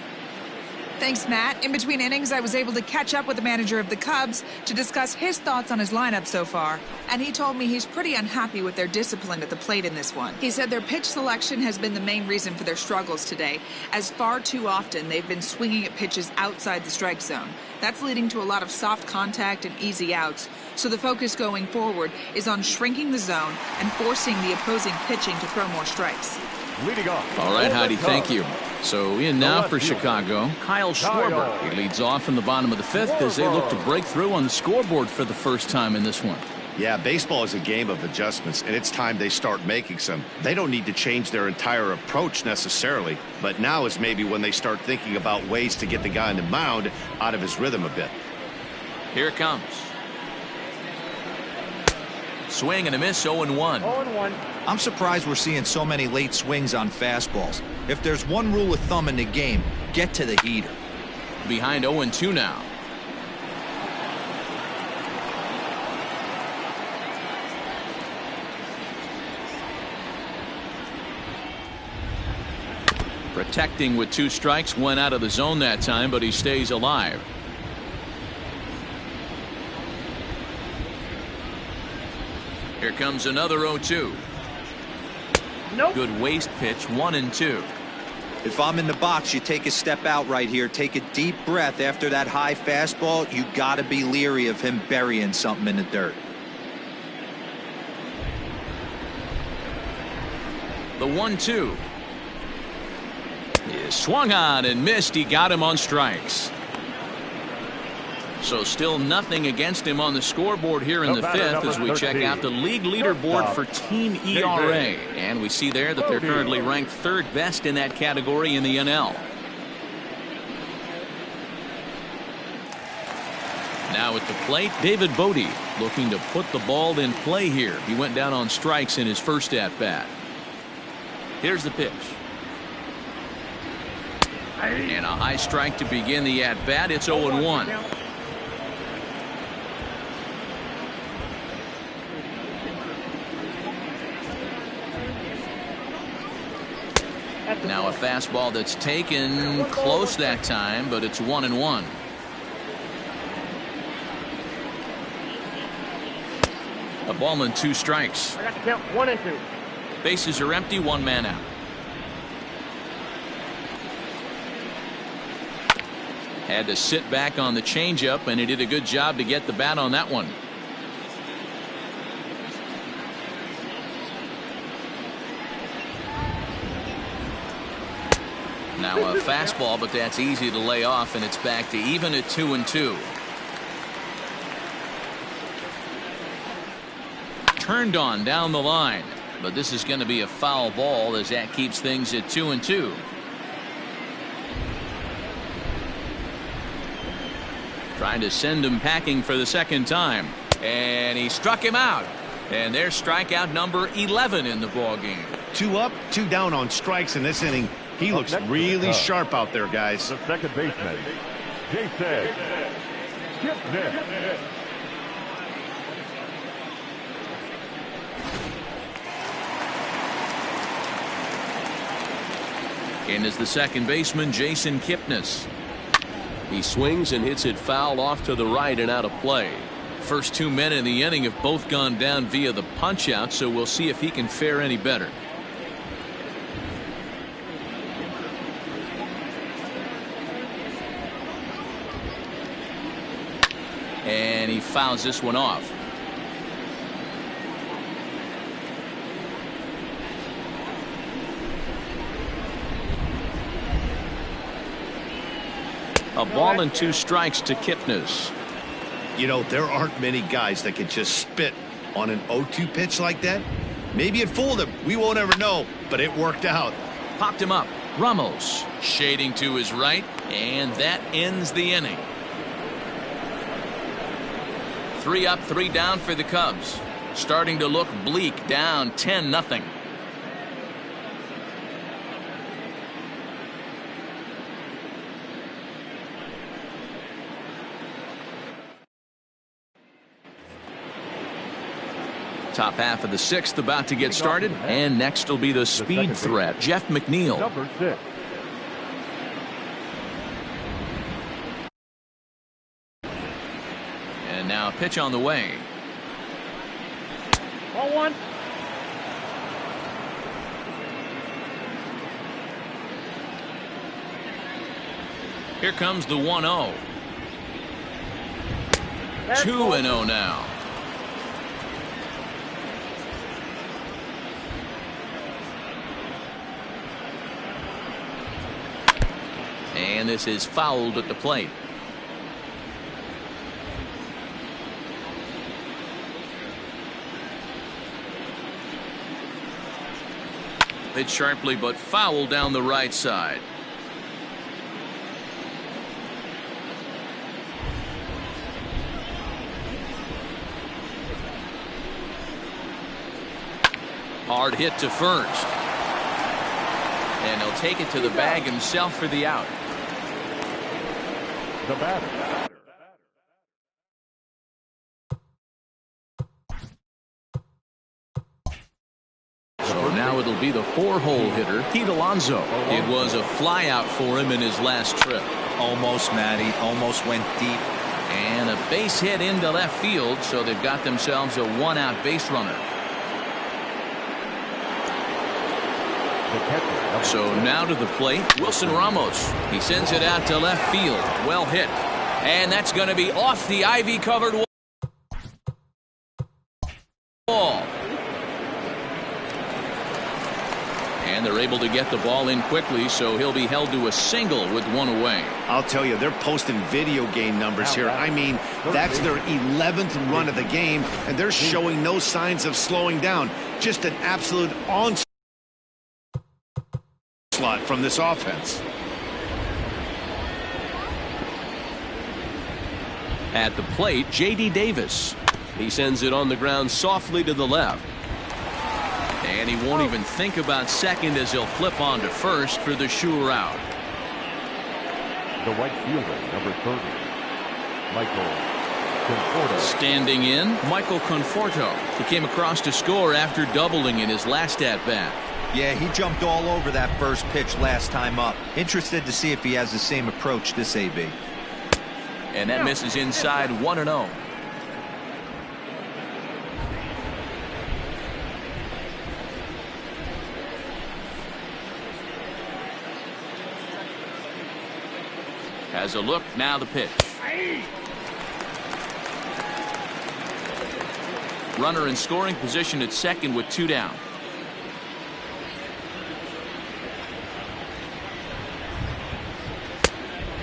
Thanks, Matt. In between innings, I was able to catch up with the manager of the Cubs to discuss his thoughts on his lineup so far. And he told me he's pretty unhappy with their discipline at the plate in this one. He said their pitch selection has been the main reason for their struggles today, as far too often they've been swinging at pitches outside the strike zone. That's leading to a lot of soft contact and easy outs. So the focus going forward is on shrinking the zone and forcing the opposing pitching to throw more strikes. Leading off. All right, Heidi, thank you. So in now for Chicago, Kyle Schwarber. He leads off in the bottom of the 5th as they look to break through on the scoreboard for the first time in this one. Yeah, baseball is a game of adjustments, and it's time they start making some. They don't need to change their entire approach necessarily, but now is maybe when they start thinking about ways to get the guy on the mound out of his rhythm a bit. Here it comes. Swing and a miss, 0-1. 0-1. I'm surprised we're seeing so many late swings on fastballs. If there's one rule of thumb in the game, get to the heater. Behind 0-2 now. Protecting with 2 strikes, went out of the zone that time, but he stays alive. Here comes another 0-2. Nope. Good waist pitch, 1-2. If I'm in the box, you take a step out right here, take a deep breath after that high fastball. You got to be leery of him burying something in the dirt. The 1-2 is swung on and missed. He got him on strikes. So still nothing against him on the scoreboard here in the 5th as we check out the league leaderboard for team ERA. And we see there that they're currently ranked 3rd best in that category in the NL. Now at the plate, David Bodie looking to put the ball in play here. He went down on strikes in his first at bat. Here's the pitch. And a high strike to begin the at-bat. It's 0-1. Now a fastball that's taken close that time, but it's 1-1. A ball and 2 strikes. I got to count 1 and 2. Bases are empty, 1 man out. Had to sit back on the changeup, and he did a good job to get the bat on that one. Now a fastball, but that's easy to lay off, and it's back to even at 2-2. Turned on down the line, but this is going to be a foul ball as that keeps things at 2-2. Trying to send him packing for the second time, and he struck him out. And there's strikeout number 11 in the ball game. 2 up, 2 down on strikes in this inning. He looks really sharp out there, guys. The second baseman, Jason Kipnis. In is the second baseman, Jason Kipnis. He swings and hits it foul off to the right and out of play. First 2 men in the inning have both gone down via the punch out, so we'll see if he can fare any better. And he fouls this one off. A ball and 2 strikes to Kipnis. You know, there aren't many guys that can just spit on an 0-2 pitch like that. Maybe it fooled him. We won't ever know, but it worked out. Popped him up. Ramos shading to his right, and that ends the inning. 3 up, 3 down for the Cubs. Starting to look bleak, down 10-0. Top half of the 6th about to get started, and next will be the speed threat, Jeff McNeil. Number 6. And now a pitch on the way. Ball 1. Here comes the 1-0. 2-0 now. And this is fouled at the plate. Hit sharply, but foul down the right side. Hard hit to first. And he'll take it to the bag himself for the out. The batter. So now it'll be the 4-hole hitter, Pete Alonso. It was a fly out for him in his last trip. Almost, Matty. Almost went deep. And a base hit into left field, so they've got themselves a 1-out base runner. So now to the plate, Wilson Ramos. He sends it out to left field. Well hit. And that's going to be off the ivy-covered wall. And they're able to get the ball in quickly, so he'll be held to a single with 1 away. I'll tell you, they're posting video game numbers here. I mean, that's their 11th run of the game, and they're showing no signs of slowing down. Just an absolute onslaught from this offense. At the plate, J.D. Davis. He sends it on the ground softly to the left. And he won't even think about second as he'll flip on to first for the sure out. The right fielder, number 30, Michael Conforto. Standing in, Michael Conforto. He came across to score after doubling in his last at-bat. Yeah, he jumped all over that first pitch last time up. Interested to see if he has the same approach this AB. And that misses inside 1-0. Has a look, now the pitch. Runner in scoring position at second with 2 down.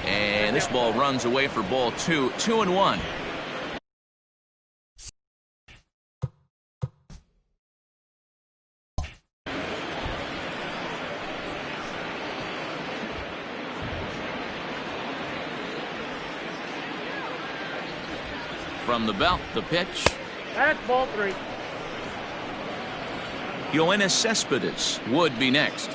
And this ball runs away for ball 2, 2-1. From the belt, the pitch. That's ball 3. Yoenis Cespedes would be next.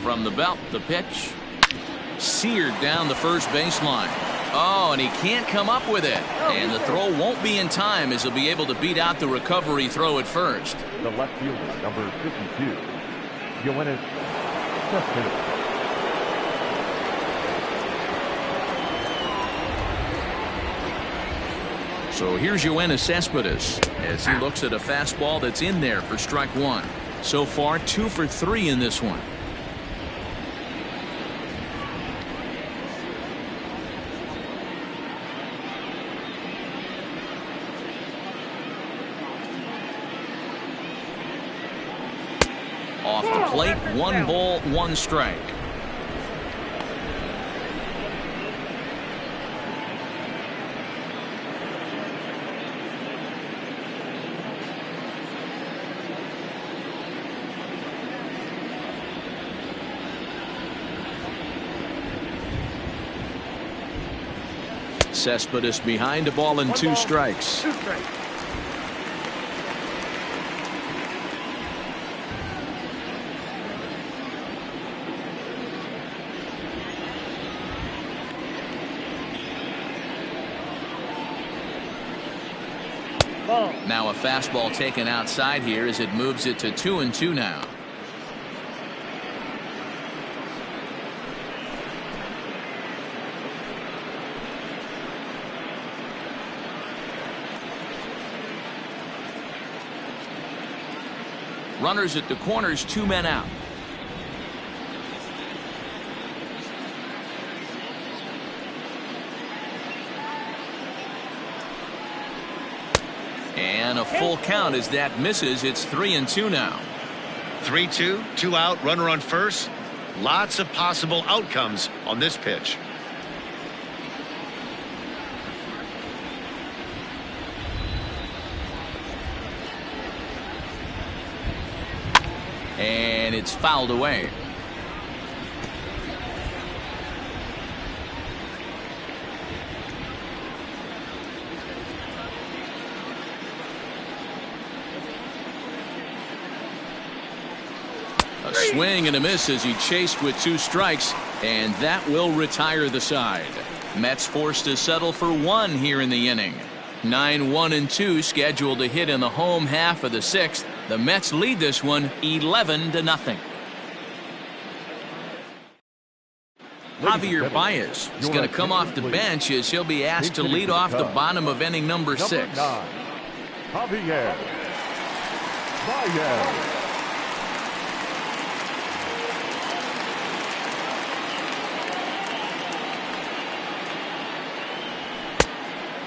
From the belt, the pitch. Seared down the first baseline. Oh, and he can't come up with it. And the throw won't be in time as he'll be able to beat out the recovery throw at first. The left fielder, number 52, Yoenis Cespedes. So here's Yoenis Cespedes as he looks at a fastball that's in there for strike 1. So far 2 for 3 in this one. Off the plate, 1 ball, 1 strike. Cespedes behind, a ball and 2 strikes. 2 strikes. Now a fastball taken outside here as it moves it to 2-2 now. Runners at the corners, 2 men out. And a full count as that misses. It's 3-2 now. 3-2, 2 out, runner on first. Lots of possible outcomes on this pitch. And it's fouled away. A swing and a miss as he chased with 2 strikes, and that will retire the side. Mets forced to settle for 1 here in the inning. 9-1-2 scheduled to hit in the home half of the 6th. The Mets lead this one 11-0. Javier Baez is going to come off the bench as he'll be asked to lead off the bottom of inning number 6. Javier Baez.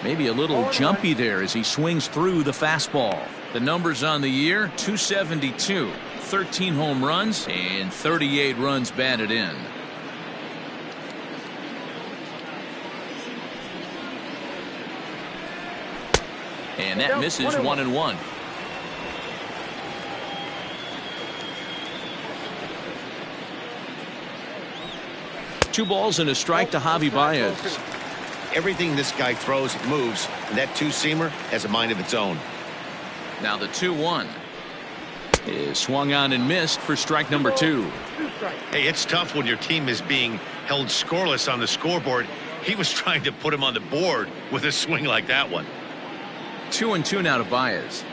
Maybe a little jumpy there as he swings through the fastball. The numbers on the year, 272, 13 home runs, and 38 runs batted in. And that misses 1-1. Two balls and a strike to Javi Baez. Everything this guy throws moves, and that 2-seamer has a mind of its own. Now the 2-1. is swung on and missed for strike number 2. Hey, it's tough when your team is being held scoreless on the scoreboard. He was trying to put him on the board with a swing like that one. 2-2 now to Baez.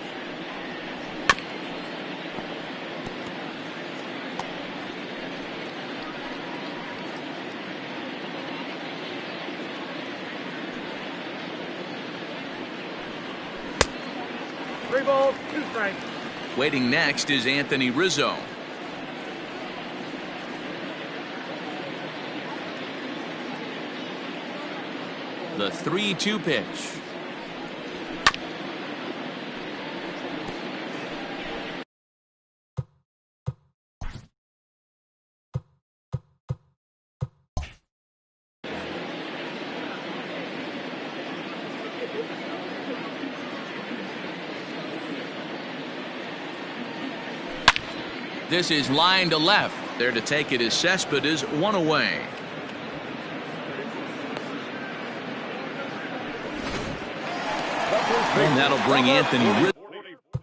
Three balls, 2 strikes. Waiting next is Anthony Rizzo. The 3-2 pitch. This is line to left. There to take it is Cespedes, 1 away. And that'll bring Anthony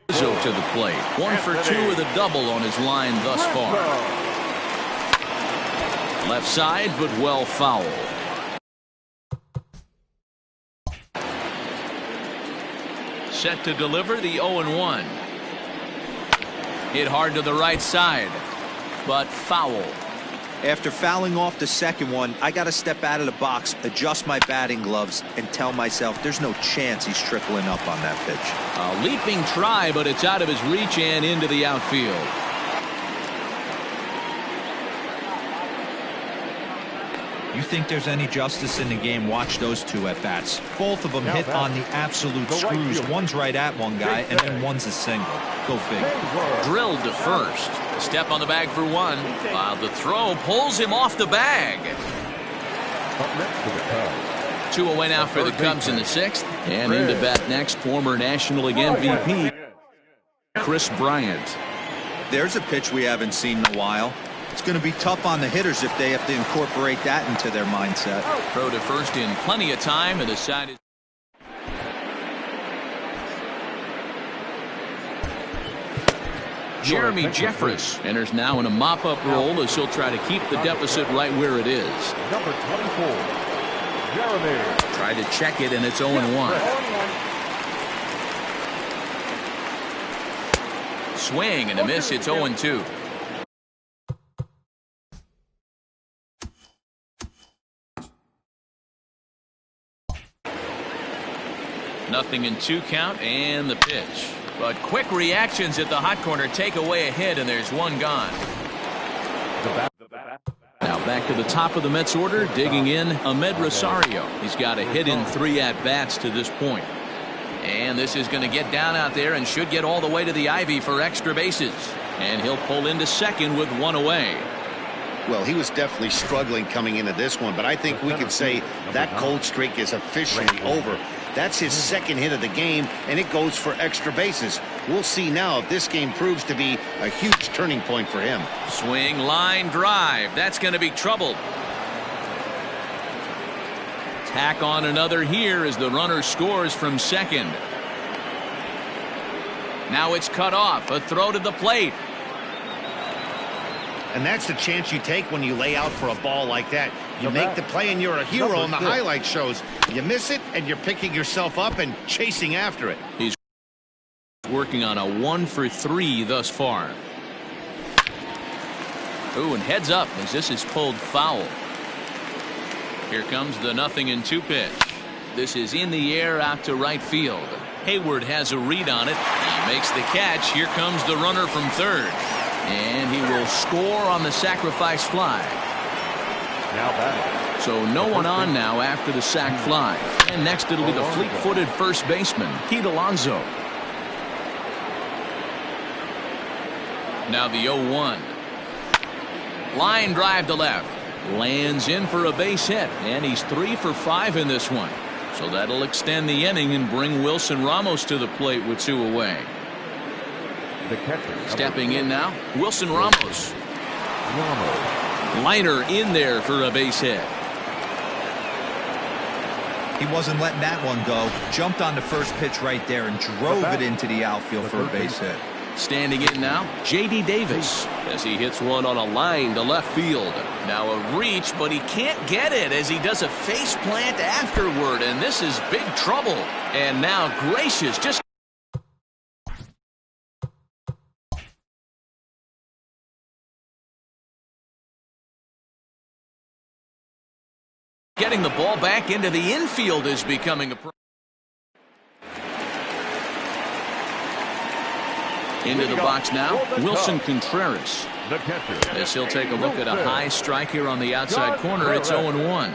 Rizzo to the plate. 1 for 2 with a double on his line thus far. Left side, but well foul. Set to deliver the 0-1. Hit hard to the right side, but foul. After fouling off the second one, I got to step out of the box, adjust my batting gloves, and tell myself there's no chance he's tripling up on that pitch. A leaping try, but it's out of his reach and into the outfield. You think there's any justice in the game? Watch those 2 at-bats. Both of them hit on the absolute screws. One's right at one guy, and then one's a single. Go figure. Drilled to first. Step on the bag for 1. While the throw pulls him off the bag. 2 away now for the Cubs in the 6th. And into bat next, former National League MVP, Chris Bryant. There's a pitch we haven't seen in a while. It's going to be tough on the hitters if they have to incorporate that into their mindset. Throw to first in plenty of time, and the side is. Jeremy Jeffress enters now in a mop-up role as he'll try to keep the deficit right where it is. Number 24, Jeremy. Try to check it, and it's 0-1. Swing and a miss. It's 0-2. Nothing in 2 count, and the pitch. But quick reactions at the hot corner take away a hit, and there's 1 gone. Now back to the top of the Mets order, digging in Ahmed Rosario. He's got a hit in 3 at-bats to this point. And this is going to get down out there and should get all the way to the ivy for extra bases. And he'll pull into second with 1 away. Well, he was definitely struggling coming into this one, but I think we could say that cold streak is officially over. That's his 2nd hit of the game, and it goes for extra bases. We'll see now if this game proves to be a huge turning point for him. Swing, line, drive. That's going to be trouble. Tack on another here as the runner scores from second. Now it's cut off. A throw to the plate. And that's the chance you take when you lay out for a ball like that. You make the play and you're a hero on the highlight shows. You miss it and you're picking yourself up and chasing after it. He's working on a 1 for 3 thus far. Ooh, and heads up as this is pulled foul. Here comes the 0-2 pitch. This is in the air out to right field. Hayward has a read on it. He makes the catch. Here comes the runner from third. And he will score on the sacrifice fly. Now batting. So no one on now after the sac fly. And next it'll be the fleet-footed first baseman, Pete Alonso. Now the 0-1. Line drive to left. Lands in for a base hit. And he's 3 for 5 in this one. So that'll extend the inning and bring Wilson Ramos to the plate with 2 away. The catcher. Stepping in now, Wilson Ramos. Liner in there for a base hit. He wasn't letting that one go. Jumped on the first pitch right there and drove it into the outfield for a base hit. Standing in now, J.D. Davis as he hits one on a line to left field. Now a reach, but he can't get it as he does a face plant afterward, and this is big trouble. And now Gracious just getting the ball back into the infield is becoming a problem. Into the box now, Wilson Contreras. As he'll take a look at a high strike here on the outside corner. It's 0-1.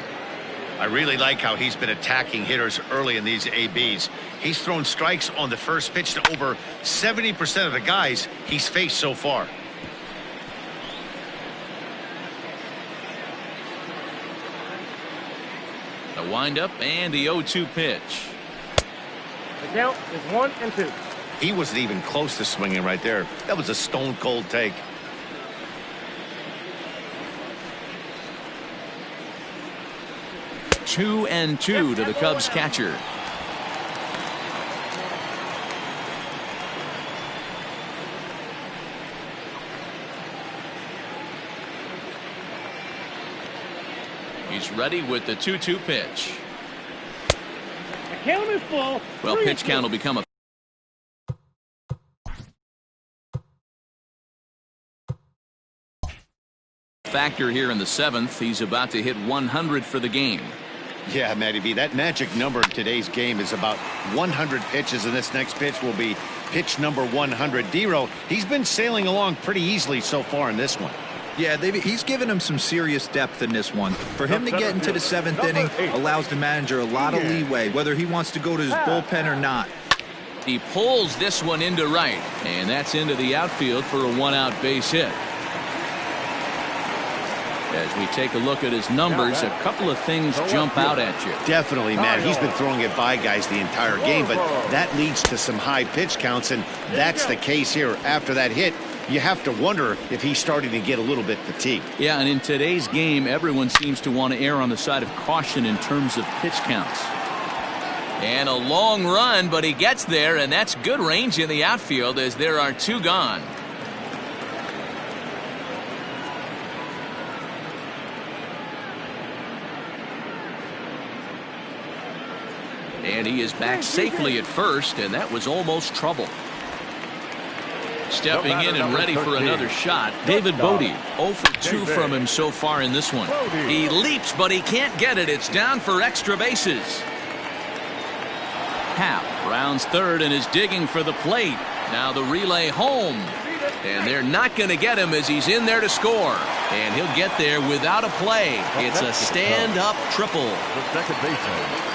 I really like how he's been attacking hitters early in these ABs. He's thrown strikes on the first pitch to over 70% of the guys he's faced so far. The windup and the 0-2 pitch. The count is 1-2. He wasn't even close to swinging right there. That was a stone cold take. Two and two to the Cubs catcher. He's ready with the 2-2 pitch. The count is full. Well, pitch count will become a factor here in the seventh. He's about to hit 100 for the game. Yeah, Matty B, that magic number in today's game is about 100 pitches, and this next pitch will be pitch number 100. Dero, he's been sailing along pretty easily so far in this one. Yeah, he's given him some serious depth in this one. For him to get into the seventh inning allows the manager a lot of leeway, whether he wants to go to his bullpen or not. He pulls this one into right, and that's into the outfield for a one-out base hit. As we take a look at his numbers, a couple of things jump out at you. Definitely, Matt. He's been throwing it by guys the entire game, but that leads to some high pitch counts, and that's the case here. After that hit, you have to wonder if he's starting to get a little bit fatigued. Yeah, and in today's game, everyone seems to want to err on the side of caution in terms of pitch counts. And a long run, but he gets there, and that's good range in the outfield as there are two gone. And he is back safely at first, and that was almost trouble. Stepping in and ready for another shot, David Bodie. 0 for 2 from him so far in this one. He leaps, but he can't get it. It's down for extra bases. Happ rounds third and is digging for the plate. Now the relay home. And they're not going to get him as he's in there to score. And he'll get there without a play. It's a stand-up triple. The second baseman,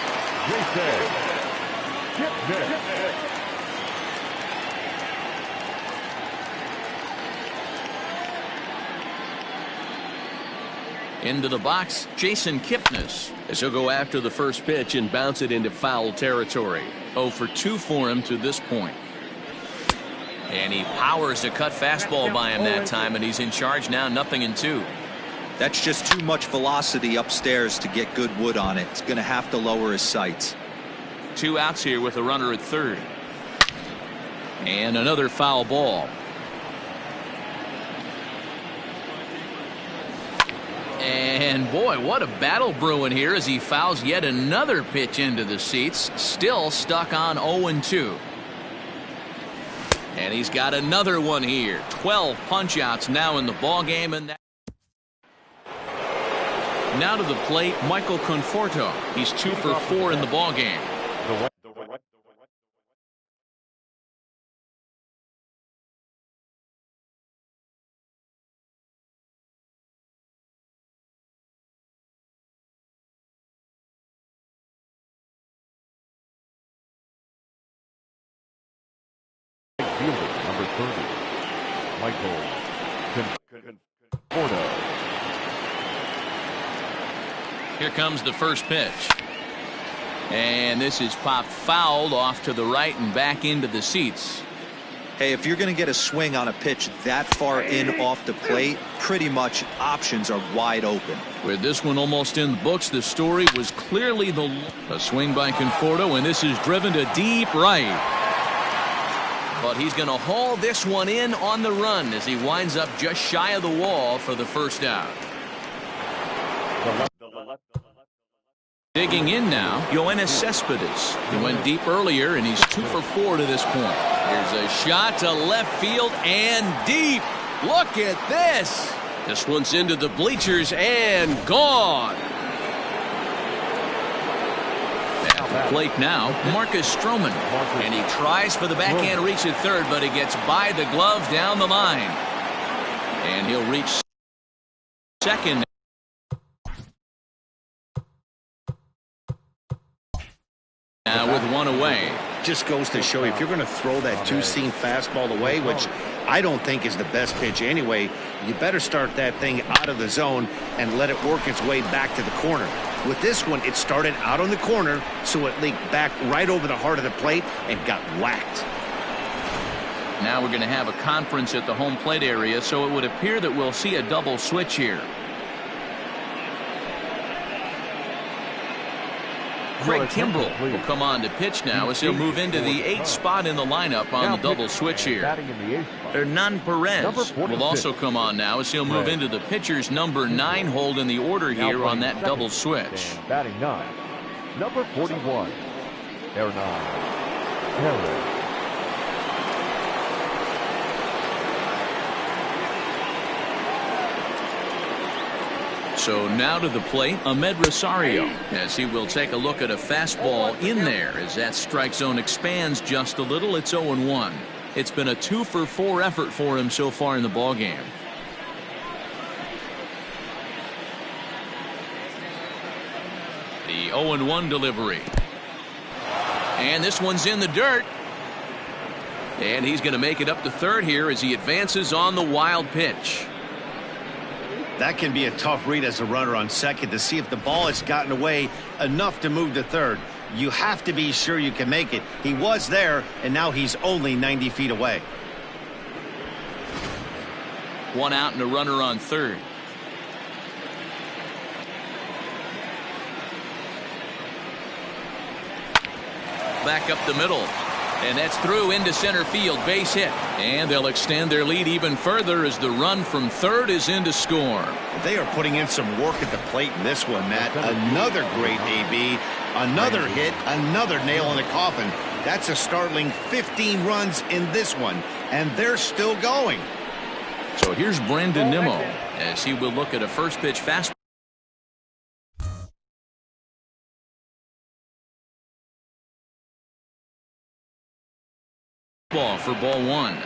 Into the box, Jason Kipnis, as he'll go after the first pitch and bounce it into foul territory. 0 for 2 for him to this point. And he powers a cut fastball by him that time, and he's in charge now, 0-2. That's just too much velocity upstairs to get good wood on it. It's going to have to lower his sights. 2 outs here with a runner at third. And another foul ball. And boy, what a battle brewing here as he fouls yet another pitch into the seats. Still stuck on 0-2. And he's got another one here. 12 punch-outs now in the ballgame. And now to the plate, Michael Conforto. He's 2 for 4 in the ballgame. Number 30, Michael Conforto. Here comes the first pitch. And this is popped fouled off to the right and back into the seats. Hey, if you're going to get a swing on a pitch that far in off the plate, pretty much options are wide open. With this one almost in the books, the story was clearly a swing by Conforto, and this is driven to deep right. But he's going to haul this one in on the run as he winds up just shy of the wall for the first out. Digging in now, Yoenis Cespedes. He went deep earlier, and he's 2 for 4 to this point. Here's a shot to left field and deep. Look at this. This one's into the bleachers and gone. At the plate now, Marcus Stroman. And he tries for the backhand reach at third, but he gets by the glove down the line. And he'll reach second. Now with one away. Just goes to show you, if you're going to throw that two-seam fastball away, which I don't think is the best pitch anyway, you better start that thing out of the zone and let it work its way back to the corner. With this one, it started out on the corner, so it leaked back right over the heart of the plate and got whacked. Now we're going to have a conference at the home plate area, so it would appear that we'll see a double switch here. Craig Kimbrell will come on to pitch now as he'll move into the 8th spot in the lineup on the double switch here. Hernan Perez will also come on now as he'll move into the pitcher's number 9 hold in the order here on that double switch. Batting 9, number 41, Hernan Perez. So now to the plate, Ahmed Rosario, as he will take a look at a fastball in there as that strike zone expands just a little. It's 0-1. It's been a 2 for 4 effort for him so far in the ballgame. The 0-1 delivery. And this one's in the dirt. And he's going to make it up to third here as he advances on the wild pitch. That can be a tough read as a runner on second to see if the ball has gotten away enough to move to third. You have to be sure you can make it. He was there, and now he's only 90 feet away. One out and a runner on third. Back up the middle. And that's through into center field, base hit. And they'll extend their lead even further as the run from third is in to score. They are putting in some work at the plate in this one, Matt. Another great AB, another hit, another nail in the coffin. That's a startling 15 runs in this one, and they're still going. So here's Brandon Nimmo as he will look at a first pitch fastball. For ball one.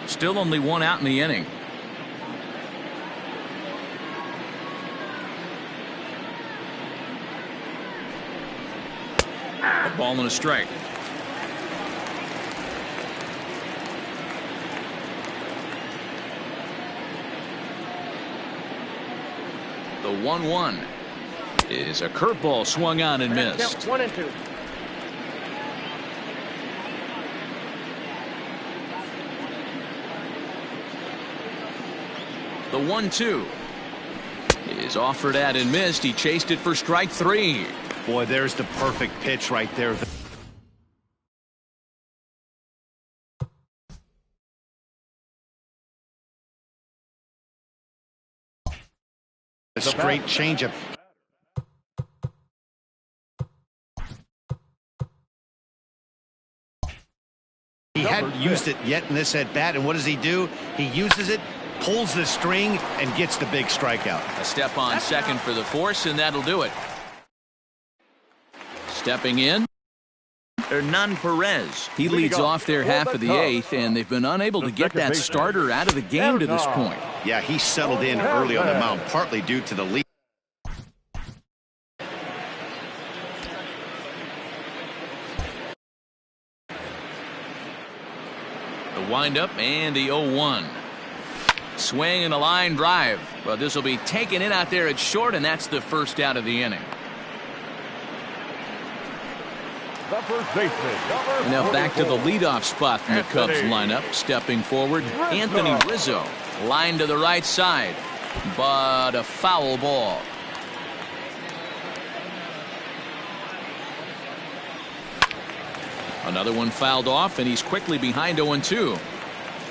Still only one out in the inning. A ball and a strike. The 1-1 is a curveball swung on and missed. 1-2. The 1-2 is offered at and missed. He chased it for strike 3. Boy, there's the perfect pitch right there. A straight changeup. He hadn't used it yet in this at bat, and what does he do? He uses it, pulls the string, and gets the big strikeout. A step on second for the force, and that'll do it. Stepping in, Hernan Perez. He leads off their half of the 8th, and they've been unable to get that starter out of the game to this point. Yeah, he settled in early on the mound, partly due to the lead. The windup and the 0-1. Swing and a line drive. But this will be taken in out there at short, and that's the first out of the inning. The first baseman, Now back to the leadoff spot in the Cubs lineup. Stepping forward, Anthony Rizzo. Line to the right side. but a foul ball. Another one fouled off, and he's quickly behind 0-2.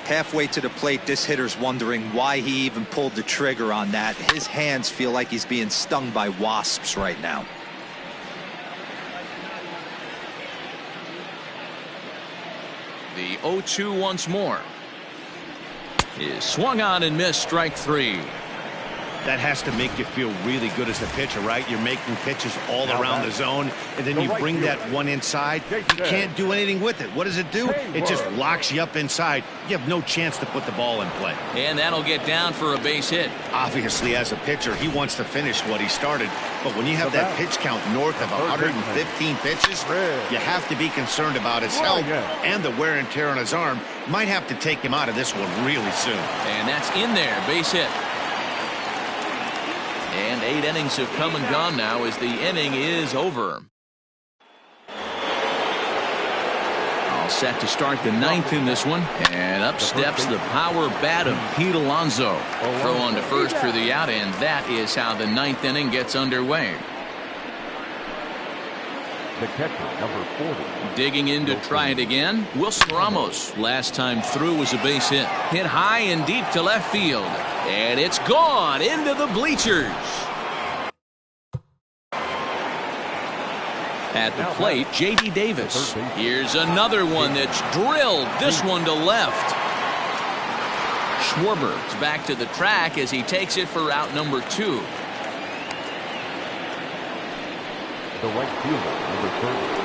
Halfway to the plate, this hitter's wondering why he even pulled the trigger on that. His hands feel like he's being stung by wasps right now. The 0-2 once more. Is swung on and missed, strike 3. That has to make you feel really good as a pitcher, right? You're making pitches all around the zone, and then you bring that one inside. You can't do anything with it. What does it do? It just locks you up inside. You have no chance to put the ball in play. And that'll get down for a base hit. Obviously, as a pitcher, he wants to finish what he started. But when you have that pitch count north of 115 pitches, you have to be concerned about his health and the wear and tear on his arm. Might have to take him out of this one really soon. And that's in there, base hit. And 8 innings have come and gone now as the inning is over. All set to start the 9th in this one. And up steps the power bat of Pete Alonso. Throw on to first for the out, and that is how the 9th inning gets underway. The catcher, number 40. Digging in to try it again, Wilson Ramos. Last time through was a base hit. Hit high and deep to left field. And it's gone into the bleachers. At the plate, J.D. Davis. Here's another one that's drilled. This one to left. Schwarber is back to the track as he takes it for out number 2. The right fielder, number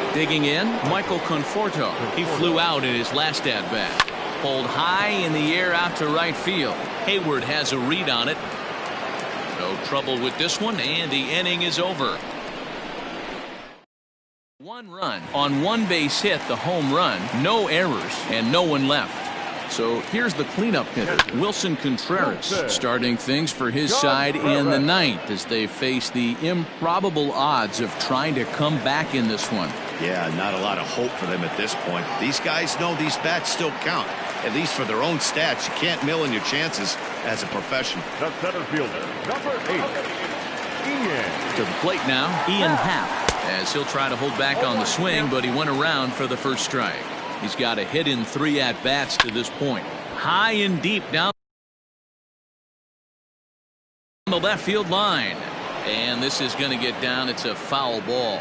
30. Digging in, Michael Conforto. He flew out in his last at-bat. Pulled high in the air out to right field. Hayward has a read on it. No trouble with this one, and the inning is over. 1 run on 1 base hit, the home run, no errors, and no one left. So here's the cleanup hitter, Wilson Contreras, starting things for his side in the 9th as they face the improbable odds of trying to come back in this one. Yeah, not a lot of hope for them at this point. These guys know these bats still count, at least for their own stats. You can't mill in your chances as a professional. The center fielder, number 8. Ian. To the plate now, Ian Happ, as he'll try to hold back on the swing, but he went around for the first strike. He's got a hit in 3 at-bats to this point. High and deep down the left field line. And this is going to get down. It's a foul ball.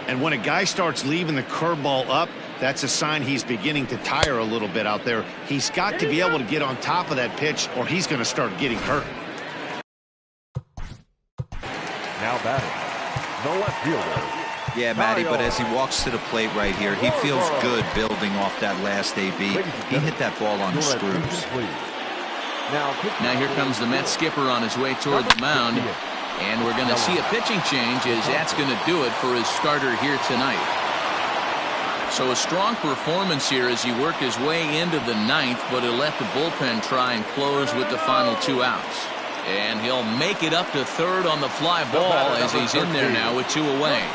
And when a guy starts leaving the curveball up, that's a sign he's beginning to tire a little bit out there. He's got to be able to get on top of that pitch, or he's going to start getting hurt. Now batting, the left fielder. Yeah, Matty, but as he walks to the plate right here, he feels good building off that last AB. He hit that ball on screws. Now here comes the Mets skipper on his way toward the mound. And we're going to see a pitching change as that's going to do it for his starter here tonight. So a strong performance here as he worked his way into the 9th, but he'll let the bullpen try and close with the final 2 outs. And he'll make it up to third on the fly ball as he's in there now with 2 away.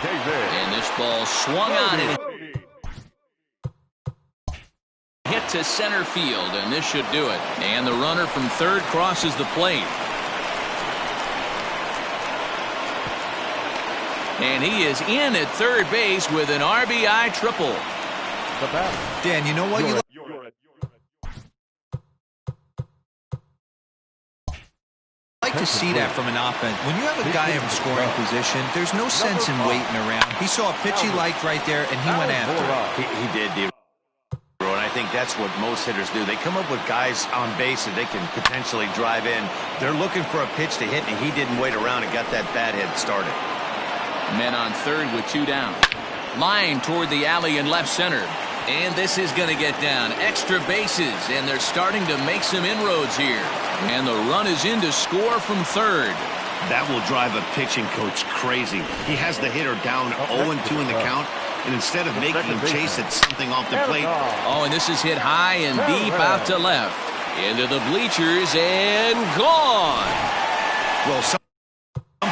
And this ball swung on and hit to center field, and this should do it. And the runner from third crosses the plate. And he is in at third base with an RBI triple. Dan, you know what? I like to see that from an offense. When you have a guy in scoring position, there's no sense in waiting around. He saw a pitch he liked right there, and he went after it. He did, and I think that's what most hitters do. They come up with guys on base that they can potentially drive in. They're looking for a pitch to hit, and he didn't wait around and got that bat head started. Men on third with 2 down. Line toward the alley in left center. And this is going to get down. Extra bases, and they're starting to make some inroads here. And the run is in to score from third. That will drive a pitching coach crazy. He has the hitter down 0-2 in the count, and instead of making him chase it something off the plate. Oh, and this is hit high and deep out to left. Into the bleachers and gone. Well, some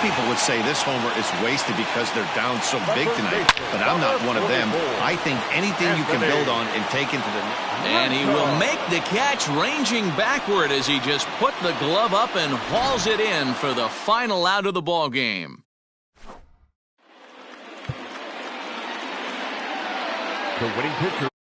people would say this homer is wasted because they're down so big tonight, but I'm not one of them. I think anything you can build on and take into the... And he will make the catch, ranging backward as he just put the glove up and hauls it in for the final out of the ball game. The winning pitcher.